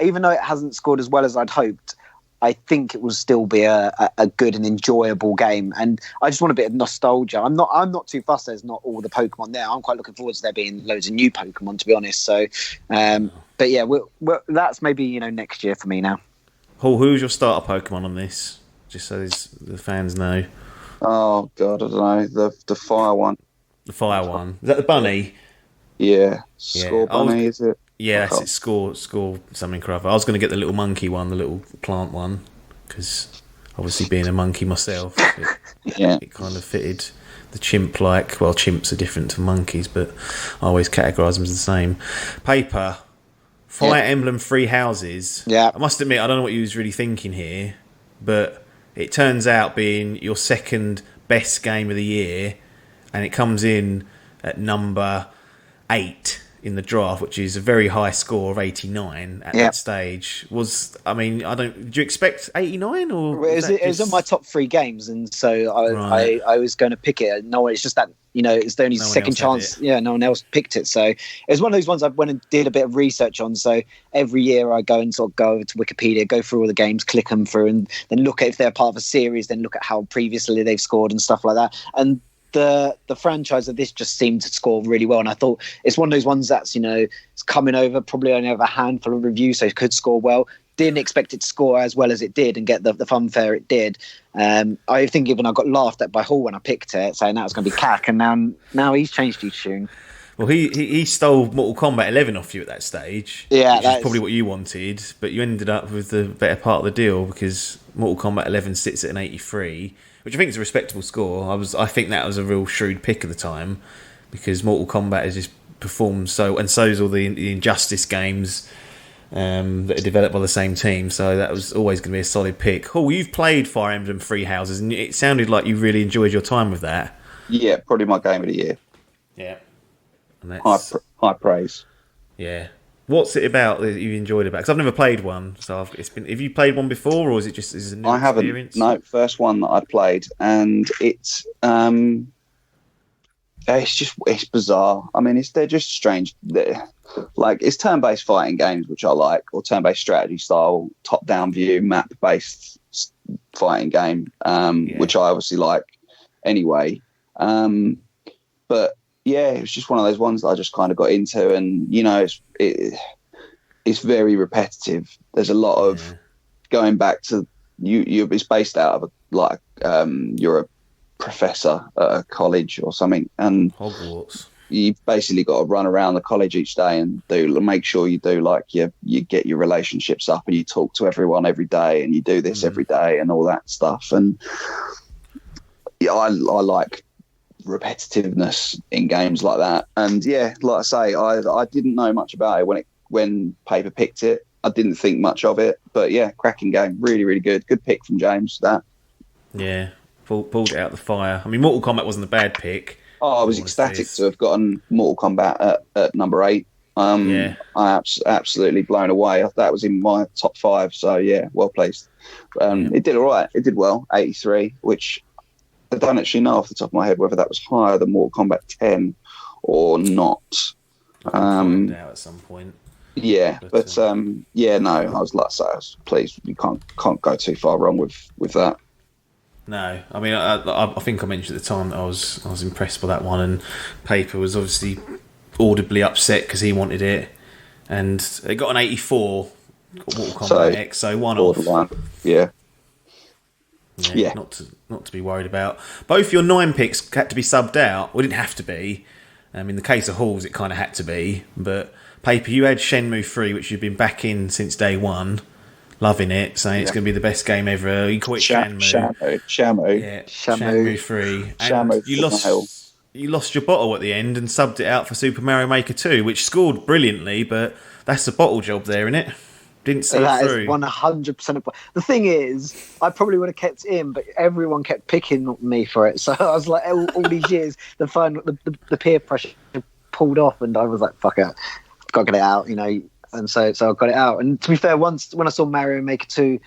even though it hasn't scored as well as I'd hoped, I think it will still be a good and enjoyable game, and I just want a bit of nostalgia. I'm not too fussed. There's not all the Pokemon there. I'm quite looking forward to there being loads of new Pokemon, to be honest. So, but yeah, that's maybe next year for me now. Hall, who's your starter Pokemon on this? Just so the fans know. Oh God, I don't know. The fire one. The fire one. Is that the bunny? Yeah, Score Bunny, is it? Yeah, that's it. Score something or other. I was going to get the little monkey one, the little plant one, because obviously being a monkey myself, it kind of fitted the chimp-like. Well, chimps are different to monkeys, but I always categorise them as the same. Paper, Fire Emblem Three Houses. Yeah. I must admit, I don't know what you was really thinking here, but it turns out being your second best game of the year, and it comes in at number 8 in the draft, which is a very high score of 89 at that stage. Do you expect 89 or? It was on my top 3 games, and so I was going to pick it. No, it's just that it's the only second chance. Yeah, no one else picked it, so it was one of those ones I went and did a bit of research on. So every year I go and sort of go over to Wikipedia, go through all the games, click them through, and then look at if they're part of a series, then look at how previously they've scored and stuff like that. And the franchise of this just seemed to score really well, and I thought it's one of those ones that's it's coming over, probably only have a handful of reviews, so it could score well. didn't expect it to score as well as it did and get the fanfare it did. I think even I got laughed at by Hall when I picked it, saying that was going to be cack, and now he's changed his tune. Well, he stole Mortal Kombat 11 off you at that stage. Yeah, which is probably what you wanted, but you ended up with the better part of the deal because Mortal Kombat 11 sits at an 83, which I think is a respectable score. I think that was a real shrewd pick at the time because Mortal Kombat has just performed so, and so's all the Injustice games that are developed by the same team. So that was always going to be a solid pick. Oh, you've played Fire Emblem Three Houses, and it sounded like you really enjoyed your time with that. Yeah, probably my game of the year. Yeah. High praise. Yeah. What's it about that you enjoyed about? Because I've never played one. So have you played one before, or is it just a new experience? No, first one that I played, and it's bizarre. I mean, they're just strange. Like, it's turn-based fighting games, which I like, or turn-based strategy style, top-down view, map-based fighting game, which I obviously like anyway. But yeah, it was just one of those ones that I just kind of got into, and it's very repetitive. There's a lot of going back to you. It's based out of you're a professor at a college or something, and Hogwarts. You've basically got to run around the college each day and make sure you do you get your relationships up and you talk to everyone every day and you do this every day and all that stuff. And yeah, I like repetitiveness in games like that. And yeah, like I say, I didn't know much about it when Paper picked it. I didn't think much of it, but yeah, cracking game, really, really good pick from James. That yeah, pulled it out the fire. I mean, Mortal Kombat wasn't a bad pick. I was ecstatic to have gotten Mortal Kombat at number 8. I absolutely blown away. That was in my top 5, so yeah, well placed. It did all right. It did well, 83, which I don't actually know off the top of my head whether that was higher than Mortal Kombat 10 or not. I'll find out at some point. Yeah, but no, I was pleased. You can't go too far wrong with that. No, I mean, I think I mentioned at the time that I was impressed by that one, and Paper was obviously audibly upset because he wanted it, and it got an 84. Mortal Kombat X, so one off. Yeah. Not to be worried about. Both your 9 picks had to be subbed out. Well, it didn't have to be. In the case of Halls, it kind of had to be. But Paper, you had Shenmue 3, which you've been back in since day one, loving it, saying it's going to be the best game ever. You call it Shamu. Yeah, Shenmue 3. And you lost your bottle at the end and subbed it out for Super Mario Maker 2, which scored brilliantly, but that's a bottle job there, isn't it? Didn't see that through. Is 100%. The thing is, I probably would have kept it in, but everyone kept picking me for it. So I was like, all these years, the peer pressure pulled off, and I was like, fuck it, got to get it out, And so I got it out. And to be fair, once when I saw Mario Maker 2,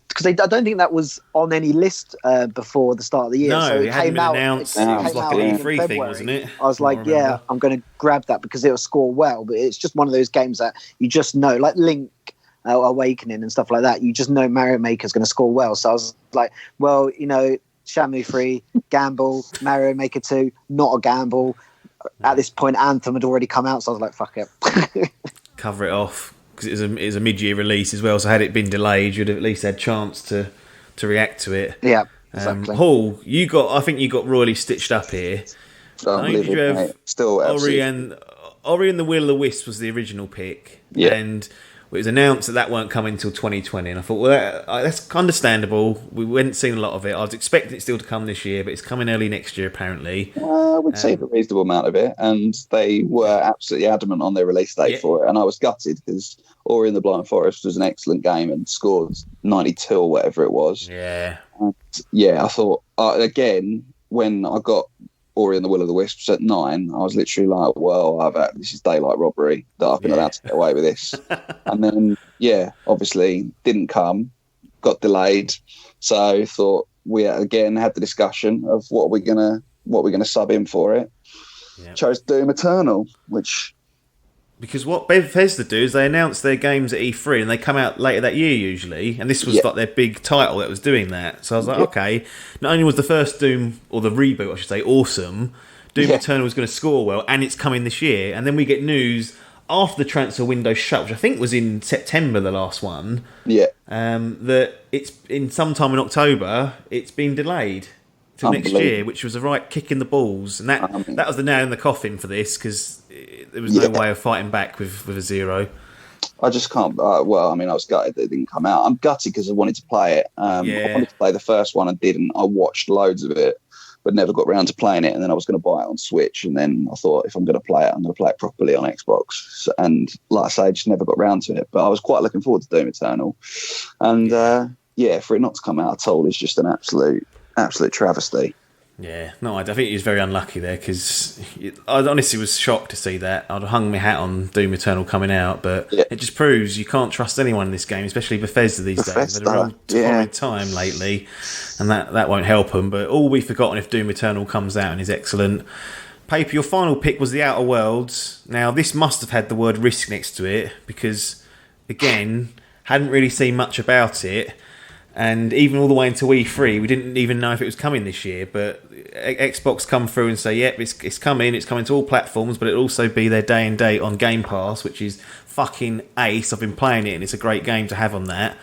because I don't think that was on any list before the start of the year. No, so it hadn't been announced. It was like an E3 thing, wasn't it? I was like, I'm going to grab that because it'll score well. But it's just one of those games that you just know, like Link Awakening and stuff like that. You just know Mario Maker's going to score well. So I was like, well, Shamu 3, gamble. Mario Maker 2, not a gamble. At this point, Anthem had already come out, so I was like, fuck it. Cover it off. Because it was a mid-year release as well, so had it been delayed, you'd have at least had a chance to react to it. Yeah, exactly. Hall, I think you got royally stitched up here. Unbelievable, mate. Still Ori and the Will of the Wisps was the original pick. Yeah. And it was announced that weren't coming until 2020, and I thought, well, that's understandable. We hadn't seen a lot of it. I was expecting it still to come this year, but it's coming early next year, apparently. I would say a reasonable amount of it, and they were absolutely adamant on their release date for it, and I was gutted because Ori and the Blind Forest was an excellent game and scored 92 or whatever it was. Yeah. And I thought, again, when I got Ori and the Will of the Wisps at 9, I was literally like, well, this is daylight robbery that I've been allowed to get away with this. And then, obviously didn't come, got delayed. So thought we again had the discussion of what we're gonna sub in for it. Yep. Chose Doom Eternal, which... Because what Bethesda do is they announce their games at E3 and they come out later that year usually, and this was like their big title that was doing that. So I was like, okay, not only was the first Doom, or the reboot I should say, awesome, Doom Eternal was going to score well, and it's coming this year, and then we get news, after the transfer window shut, which I think was in September, the last one. Yeah. That it's in sometime in October. It's been delayed till next year, which was a right kick in the balls, and that was the nail in the coffin for this, because there was no way of fighting back with a 0. I just can't. I was gutted that it didn't come out. I'm gutted because I wanted to play it. I wanted to play the first one and didn't. I watched loads of it, but never got round to playing it. And then I was going to buy it on Switch. And then I thought, if I'm going to play it, I'm going to play it properly on Xbox. And like I say, I just never got round to it. But I was quite looking forward to Doom Eternal. And for it not to come out at all is just an absolute travesty. Yeah, no, I think he was very unlucky there, because I honestly was shocked to see that. I'd hung my hat on Doom Eternal coming out, but it just proves you can't trust anyone in this game, especially Bethesda these days. They've had a real torrid time lately, and that won't help them. But all we've forgotten if Doom Eternal comes out and is excellent. Paper, your final pick was The Outer Worlds. Now, this must have had the word risk next to it, because, again, hadn't really seen much about it. And even all the way into E3, we didn't even know if it was coming this year. But Xbox come through and say, yep, it's coming. It's coming to all platforms, but it'll also be their day and date on Game Pass, which is fucking ace. I've been playing it, and it's a great game to have on that.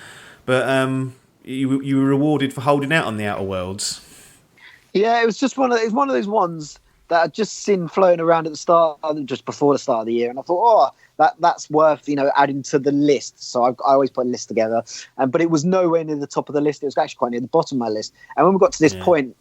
But you were rewarded for holding out on The Outer Worlds. Yeah, it was just one of those ones that I'd just seen floating around at the start, just before the start of the year, and I thought, that's worth adding to the list. So I always put a list together, but it was nowhere near the top of the list. It was actually quite near the bottom of my list. And when we got to this point,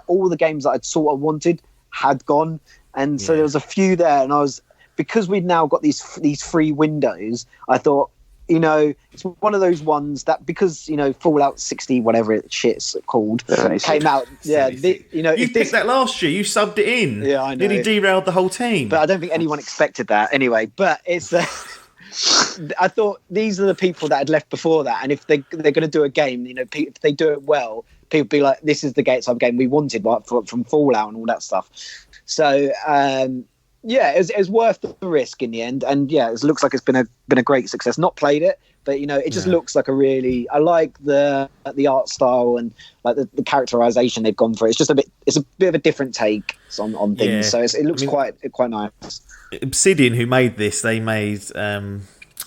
all the games that I'd sort of wanted had gone, and so there was a few there, and because we'd now got these free windows, I thought, it's one of those ones that, because Fallout 60, whatever shit's called, came out. Yeah, you picked that last year. You subbed it in. Yeah, I know. Nearly derailed the whole team. But I don't think anyone expected that anyway. But it's. I thought these are the people that had left before that, and if they're going to do a game, if they do it well, people be like, "This is the type of game we wanted," like from Fallout and all that stuff. So. It was worth the risk in the end, and it looks like it's been a great success. Not played it, but it just looks like I like the art style and like the characterization they've gone for. It's a bit of a different take on things, so it looks quite nice. Obsidian, who made this, they made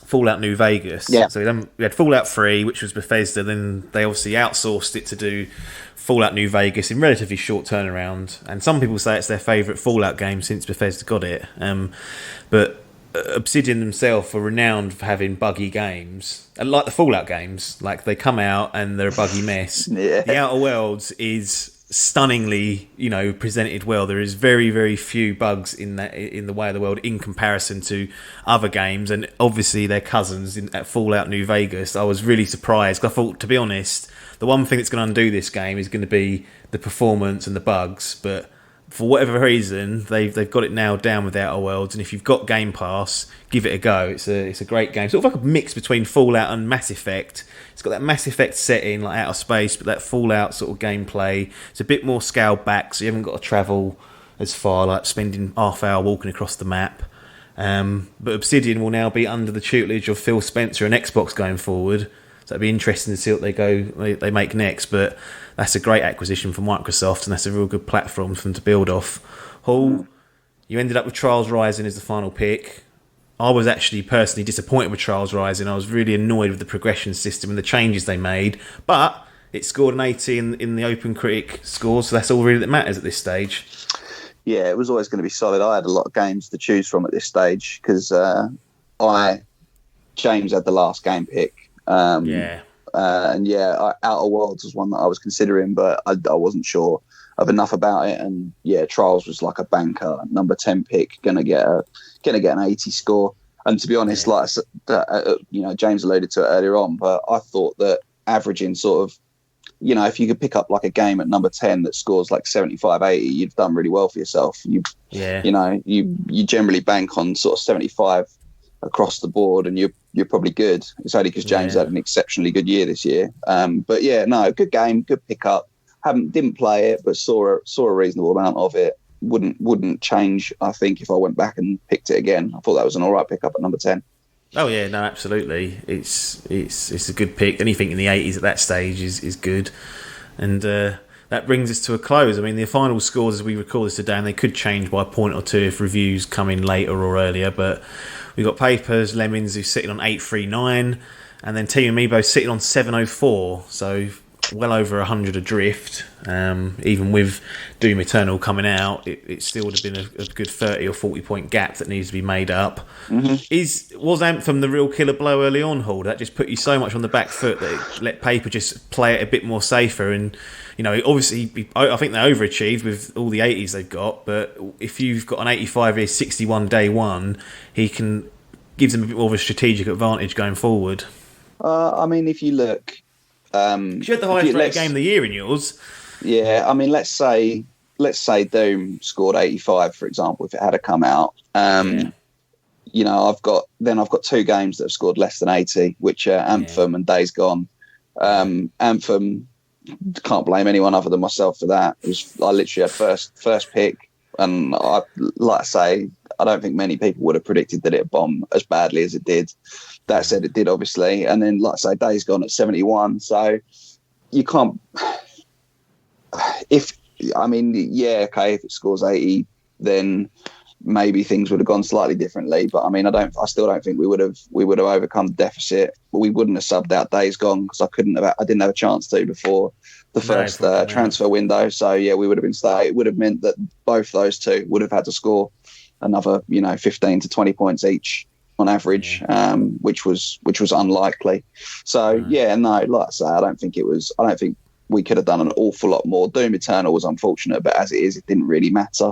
Fallout New Vegas. Yeah. So we had Fallout 3, which was Bethesda. Then they obviously outsourced it to do Fallout New Vegas in relatively short turnaround. And some people say it's their favourite Fallout game since Bethesda got it. But Obsidian themselves are renowned for having buggy games. Like the Fallout games. Like, they come out and they're a buggy mess. The Outer Worlds is stunningly, presented well. There is very, very few bugs in the way of the world in comparison to other games, and obviously their cousins at Fallout New Vegas. I was really surprised. I thought, to be honest, the one thing that's going to undo this game is going to be the performance and the bugs, but for whatever reason, they've got it nailed down with Outer Worlds, and if you've got Game Pass, give it a go. It's a great game, sort of like a mix between Fallout and Mass Effect. It's got that Mass Effect setting, like outer space, but that Fallout sort of gameplay. It's a bit more scaled back, so you haven't got to travel as far, like spending half hour walking across the map. But Obsidian will now be under the tutelage of Phil Spencer and Xbox going forward. So it'd be interesting to see what they make next. But that's a great acquisition for Microsoft, and that's a real good platform for them to build off. Hall, you ended up with Trials Rising as the final pick. I was actually personally disappointed with Trials Rising. I was really annoyed with the progression system and the changes they made. But it scored an 80 in the Open Critic scores, so that's all really that matters at this stage. Yeah, it was always going to be solid. I had a lot of games to choose from at this stage because James had the last game pick. Outer Worlds was one that I was considering, but I wasn't sure of enough about it. And Trials was like a banker, number 10 pick, gonna get an 80 score. And to be honest, James alluded to it earlier on, but I thought that averaging sort of, if you could pick up like a game at number 10 that scores like 75, 80, you've done really well for yourself. You generally bank on sort of 75 across the board, and you're probably good. It's only because James had an exceptionally good year this year. Good game, good pickup. Didn't play it, but saw a reasonable amount of it. Wouldn't change, I think, if I went back and picked it again. I thought that was an all right pickup at number 10. Oh yeah, no, absolutely. It's a good pick. Anything in the 80s at that stage is good. And that brings us to a close. I mean, the final scores as we record this today, and they could change by a point or two if reviews come in later or earlier, but We've got Papers, Lemons, who's sitting on 839, and then Team Amiibo sitting on 704. So well over 100 adrift. Even with Doom Eternal coming out, it still would have been a good 30 or 40 point gap that needs to be made up. Was Anthem the real killer blow early on, Hall? That just put you so much on the back foot that it let Paper just play it a bit more safer? And obviously, I think they overachieved with all the 80s they've got. But if you've got an 85 here, 61 day one, gives them a bit more of a strategic advantage going forward. I mean, if you look. You had the highest rated game of the year in yours. Yeah, I mean, let's say Doom scored 85, for example, if it had come out. I've got 2 games that have scored less than 80, which are Anthem and Days Gone. Anthem, can't blame anyone other than myself for that. I literally had first pick, and like I say, I don't think many people would have predicted that it'd bomb as badly as it did. That said, it did, obviously. And then, like I say, Days Gone at 71. So you can't... If it scores 80, then maybe things would have gone slightly differently. But, I mean, I still don't think we would have overcome the deficit. We wouldn't have subbed out Days Gone because I didn't have a chance to before the first transfer window. So, yeah, we would have been staying. It would have meant that both those two would have had to score another, 15 to 20 points each on average, which was unlikely. So like I say, I don't think we could have done an awful lot more. Doom Eternal was unfortunate, but as it is, it didn't really matter.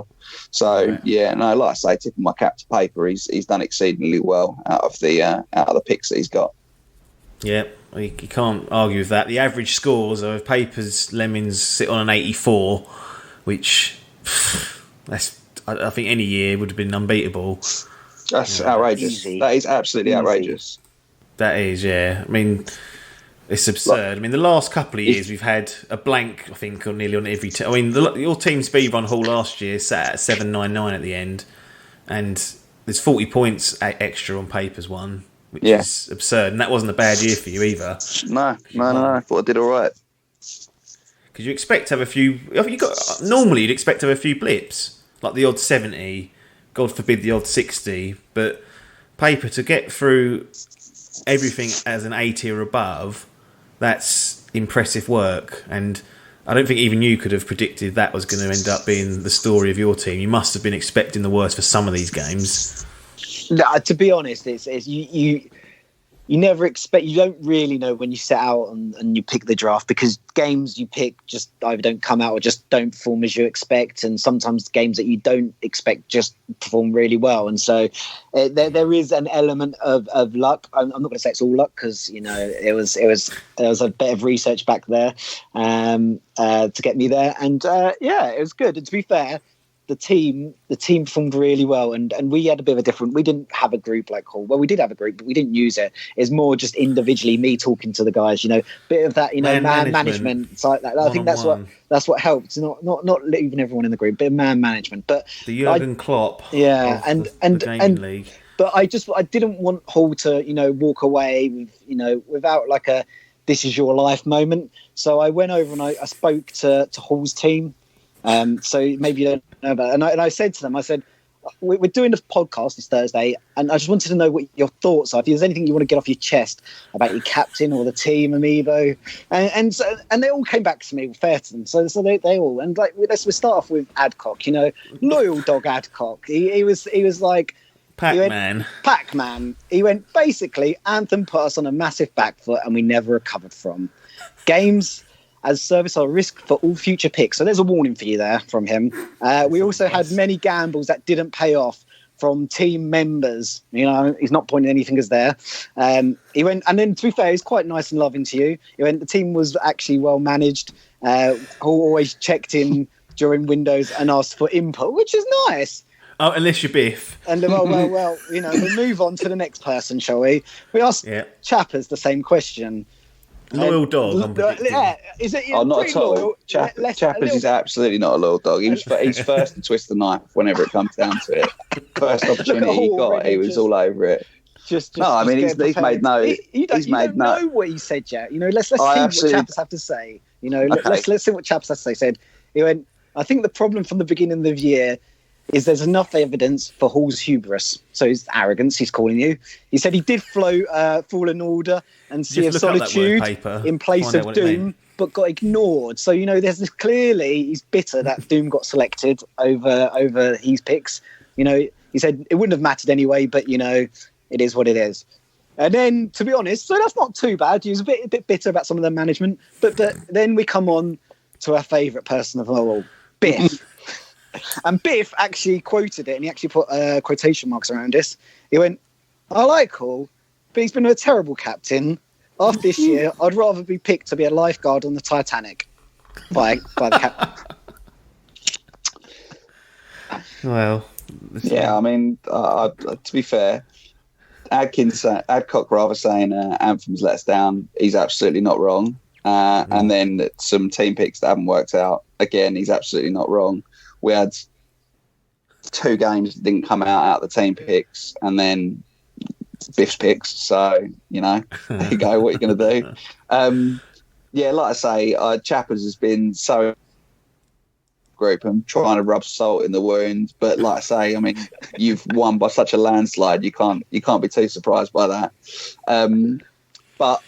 So like I say, tipping my cap to Paper, he's done exceedingly well out of the picks that he's got. Yeah, you can't argue with that. The average scores of Papers, Lemons sit on an 84, which I think any year would have been unbeatable. That's outrageous. Easy. That is absolutely outrageous. That is, yeah. I mean, it's absurd. I mean, the last couple of years we've had a blank, I think, nearly on every team. I mean, your team speedrun haul last year sat at 799 at the end, and there's 40 points extra on Papers one, which is absurd. And that wasn't a bad year for you either. No. I thought I did all right. Because you expect to have a few... Normally, you'd expect to have a few blips, like the odd 70... God forbid the odd 60, but Paper, to get through everything as an 80 or above, that's impressive work. And I don't think even you could have predicted that was going to end up being the story of your team. You must have been expecting the worst for some of these games. No, to be honest, it's you never expect. You don't really know when you set out and you pick the draft, because games you pick just either don't come out or just don't perform as you expect, and sometimes games that you don't expect just perform really well. And so there is an element of luck. I'm not going to say it's all luck, because there was a bit of research back there to get me there, and it was good. And to be fair, the team performed really well, and we had a bit of a different. We didn't have a group like Hall. Well, we did have a group, but we didn't use it. It's more just individually me talking to the guys. Bit of that, man management. It's like that. I think that's what helped. Not leaving everyone in the group, bit of man management. But the Jurgen Klopp. Yeah, and league. But I didn't want Hall to walk away with without like a this is your life moment. So I went over and I spoke to Hall's team. So maybe you don't know about it. And I said to them, I said, we're doing this podcast this Thursday, and I just wanted to know what your thoughts are. If there's anything you want to get off your chest about your captain or the team amiibo, and they all came back to me, fair to them. So they all, and like we start off with Adcock, loyal dog Adcock. He was like Pac-Man. Pac-Man. He went, basically, Anthem put us on a massive back foot and we never recovered from. Games as service are a risk for all future picks. So there's a warning for you there from him. We also had many gambles that didn't pay off from team members. He's not pointing any fingers there. He went, and then to be fair, he's quite nice and loving to you. He went, the team was actually well managed. Always checked in during windows and asked for input, which is nice. Oh, unless you're Biff. And well, we'll move on to the next person, shall we? We asked Chappers the same question. Loyal dog, I'm predicting. Yeah, is it? Oh, not at all. Chappers is absolutely not a loyal dog. He's first to twist the knife whenever it comes down to it. First opportunity he got, he was all over it. He's made no. You don't know what he said yet. Let's see what Chappers have to say. Let's see what Chappers has to say. He went, I think the problem from the beginning of the year is there's enough evidence for Hall's hubris. So his arrogance, he's calling you. He said he did float Fallen Order and Sea of Solitude in place of Doom, but got ignored. So, there's this clearly he's bitter that Doom got selected over his picks. He said it wouldn't have mattered anyway, but, it is what it is. And then, to be honest, so that's not too bad. He was a bit bitter about some of the management. But then we come on to our favourite person of all, Biff. And Biff actually quoted it, and he actually put quotation marks around this. He went, I like Hall, but he's been a terrible captain. After this year, I'd rather be picked to be a lifeguard on the Titanic by the captain. Well, yeah, I mean, to be fair, Adcock rather saying Anthem's let us down. He's absolutely not wrong. And then some team picks that haven't worked out. Again, he's absolutely not wrong. We had 2 games that didn't come out of the team picks, and then Biff's picks. So, there you go. What are you going to do? Yeah, like I say, Chappers has been so group and trying to rub salt in the wound. But like I say, I mean, you've won by such a landslide. You can't be too surprised by that. But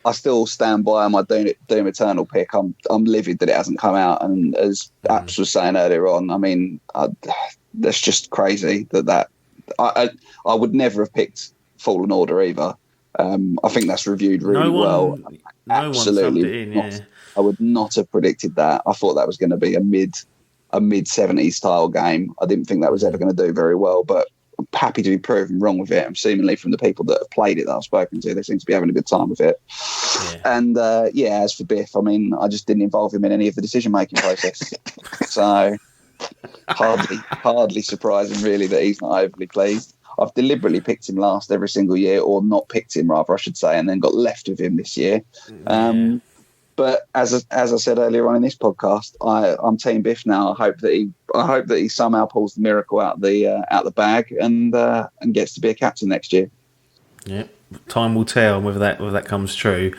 I still stand by my Doom Eternal pick. I'm livid that it hasn't come out. And as Apps was saying earlier on, I mean, that's just crazy that I would never have picked Fallen Order either. I think that's reviewed really well. Absolutely not. I would not have predicted that. I thought that was going to be a mid 70s style game. I didn't think that was ever going to do very well, but I'm happy to be proven wrong with it. And seemingly from the people that have played it that I've spoken to, they seem to be having a good time with it. Yeah. And as for Biff, I mean, I just didn't involve him in any of the decision-making process. So hardly surprising really that he's not overly pleased. I've deliberately picked him last every single year, or not picked him rather, I should say, and then got left with him this year. But as I said earlier on in this podcast, I'm Team Biff now. I hope that he somehow pulls the miracle out the bag and gets to be a captain next year. Yeah, time will tell whether that comes true.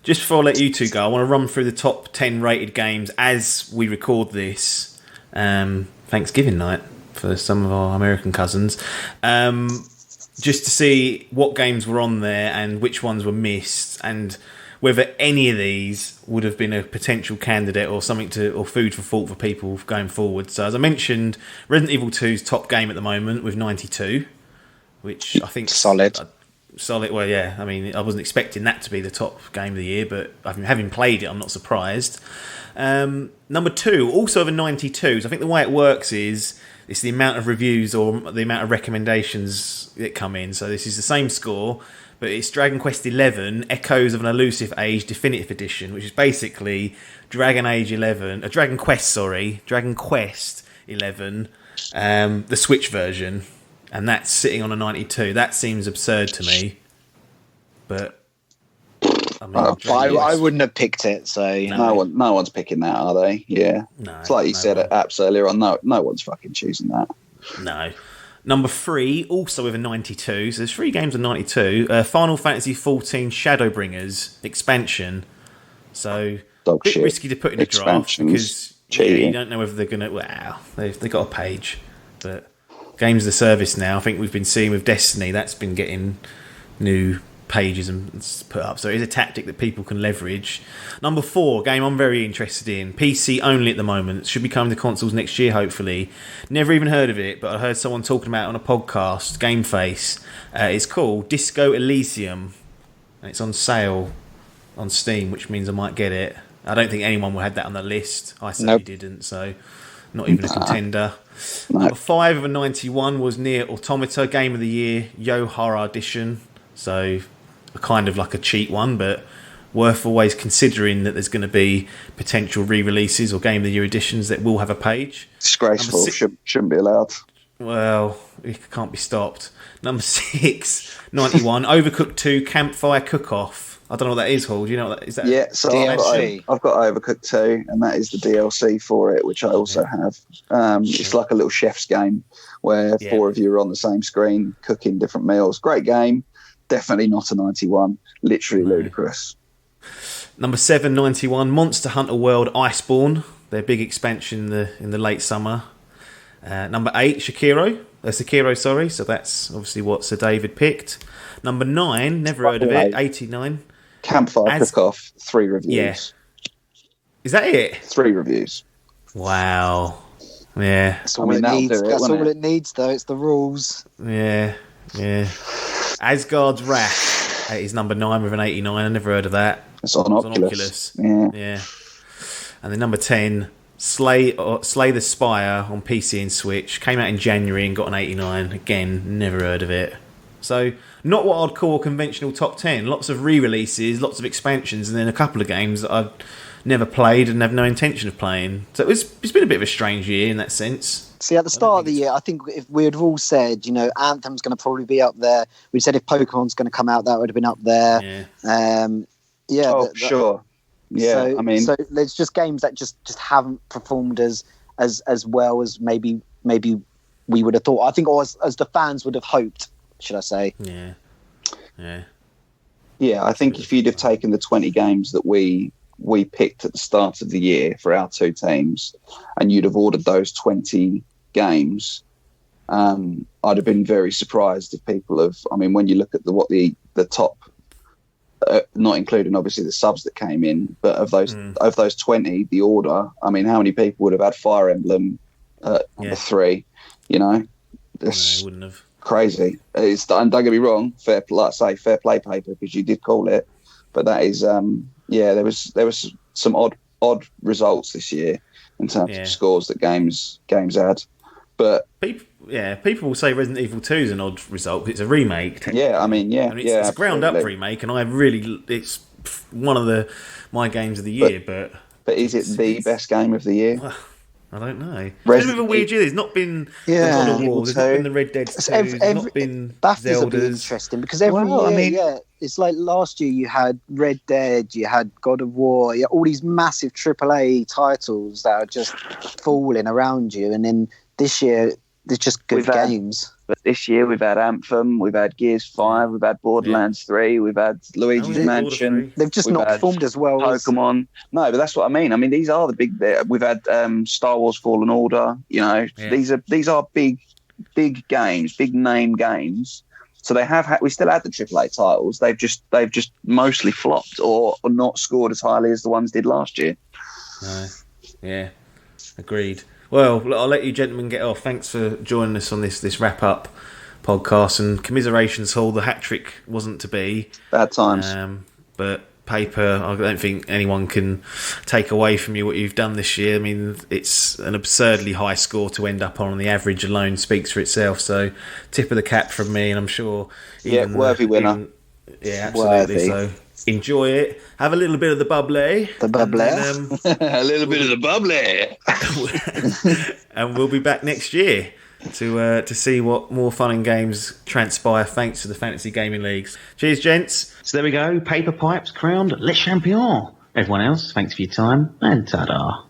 Just before I let you two go, I want to run through the top 10 rated games as we record this Thanksgiving night for some of our American cousins. Just to see what games were on there and which ones were missed, and whether any of these would have been a potential candidate or or food for thought for people going forward. So as I mentioned, Resident Evil 2's top game at the moment with 92, which I think solid. Well, yeah. I mean, I wasn't expecting that to be the top game of the year, but having played it, I'm not surprised. Number 2, also over 92. So I think the way it works is it's the amount of reviews or the amount of recommendations that come in. So this is the same score, but it's Dragon Quest XI, Echoes of an Elusive Age Definitive Edition, which is basically Dragon Quest 11, the Switch version, and that's sitting on a 92. That seems absurd to me, but I mean, I wouldn't have picked it. So no one's picking that, are they? Yeah, no, it's like you said at Apps earlier on. No one's fucking choosing that. No. Number 3, also with a 92. So there's 3 games of 92. Final Fantasy XIV Shadowbringers expansion. So a bit risky to put in a draft because you don't know whether they're going to. Wow, they've got a page, but games of the service now. I think we've been seeing with Destiny that's been getting new pages and put up, so it is a tactic that people can leverage. Number 4, game I'm very interested in, PC only at the moment, should be coming to consoles next year hopefully. Never even heard of it, but I heard someone talking about it on a podcast, Game Face. It's called Disco Elysium and it's on sale on Steam, which means I might get it. I don't think anyone will have that on the list. I certainly didn't, so not even a contender. Number 5 of a 91 was Nier Automata, Game of the Year, Yohara Edition. So kind of like a cheat one, but worth always considering that there's going to be potential re-releases or Game of the Year editions that will have a page. Disgraceful, shouldn't be allowed. Well, it can't be stopped. Number 6, 91, Overcooked 2 Campfire Cook-Off. I don't know what that is, Hall. Do you know what that is? Yeah, so I've got Overcooked 2, and that is the DLC for it, which I also have. It's like a little chef's game where 4 of you are on the same screen cooking different meals. Great game. Definitely not a 91. Literally ludicrous. Number 7, 91, Monster Hunter World Iceborne. Their big expansion in the late summer. Number 8, Sekiro, sorry. So that's obviously what Sir David picked. Number 9, never heard of it, 89. Campfire Cook-Off, 3 reviews. Yeah. Is that it? 3 reviews. Wow. Yeah. That's all it needs. That's all it needs, though. It's the rules. Yeah. Asgard's Wrath is number 9 with an 89. I never heard of that. It's on Oculus. Yeah. And then number 10, Slay the Spire on PC and Switch. Came out in January and got an 89. Again, never heard of it. So, not what I'd call a conventional top 10. Lots of re-releases, lots of expansions, and then a couple of games that I've never played and have no intention of playing. So it's been a bit of a strange year in that sense. See, at the start of the year, I think if we had all said, Anthem's going to probably be up there. We said if Pokemon's going to come out, that would have been up there. Yeah. Sure. Yeah, so there's just games that just haven't performed as well as maybe we would have thought. I think, or as the fans would have hoped, should I say? Yeah. I think if you'd have taken the 20 games that we picked at the start of the year for our 2 teams, and you'd have ordered those 20 games, I'd have been very surprised if people have. I mean, when you look at the top. Not including obviously the subs that came in, but of those 20, the order. I mean, how many people would have had Fire Emblem number 3? It's wouldn't have. Crazy. And don't get me wrong, fair play paper, because you did call it. But that is, there was some odd results this year in terms of scores that games had. But people will say Resident Evil 2 is an odd result because it's a remake. Yeah, it's a ground up remake, and it's one of my games of the year. But is it the best game of the year? Well, I don't know. It's been a bit of a weird year. There's not been God of War. There's not been the Red Dead 2. There's not been Zelda's. Interesting because every year, it's like last year you had Red Dead, you had God of War, you had all these massive AAA titles that are just falling around you, and then this year there's just good games. But this year we've had Anthem, we've had Gears 5, we've had Borderlands 3, we've had Luigi's Mansion. They've just not performed as well Pokemon. No, but that's what I mean. I mean, these are the big. We've had Star Wars Fallen Order. These are big games, big name games. So they have. We still had the AAA titles. They've just mostly flopped or not scored as highly as the ones did last year. No. Yeah, agreed. Well, I'll let you gentlemen get off. Thanks for joining us on this wrap-up podcast. And commiserations, Hall, the hat-trick wasn't to be. Bad times. But Paper, I don't think anyone can take away from you what you've done this year. I mean, it's an absurdly high score to end up on. The average alone speaks for itself. So, tip of the cap from me, and I'm sure... worthy winner. Absolutely. Worthy. So... enjoy it. Have a little bit of the bubbly. The bubbly. A little bit of the bubbly. And we'll be back next year to see what more fun and games transpire thanks to the Fantasy Gaming Leagues. Cheers, gents. So there we go. Paper Pipes crowned Le Champion. Everyone else, thanks for your time and ta-da.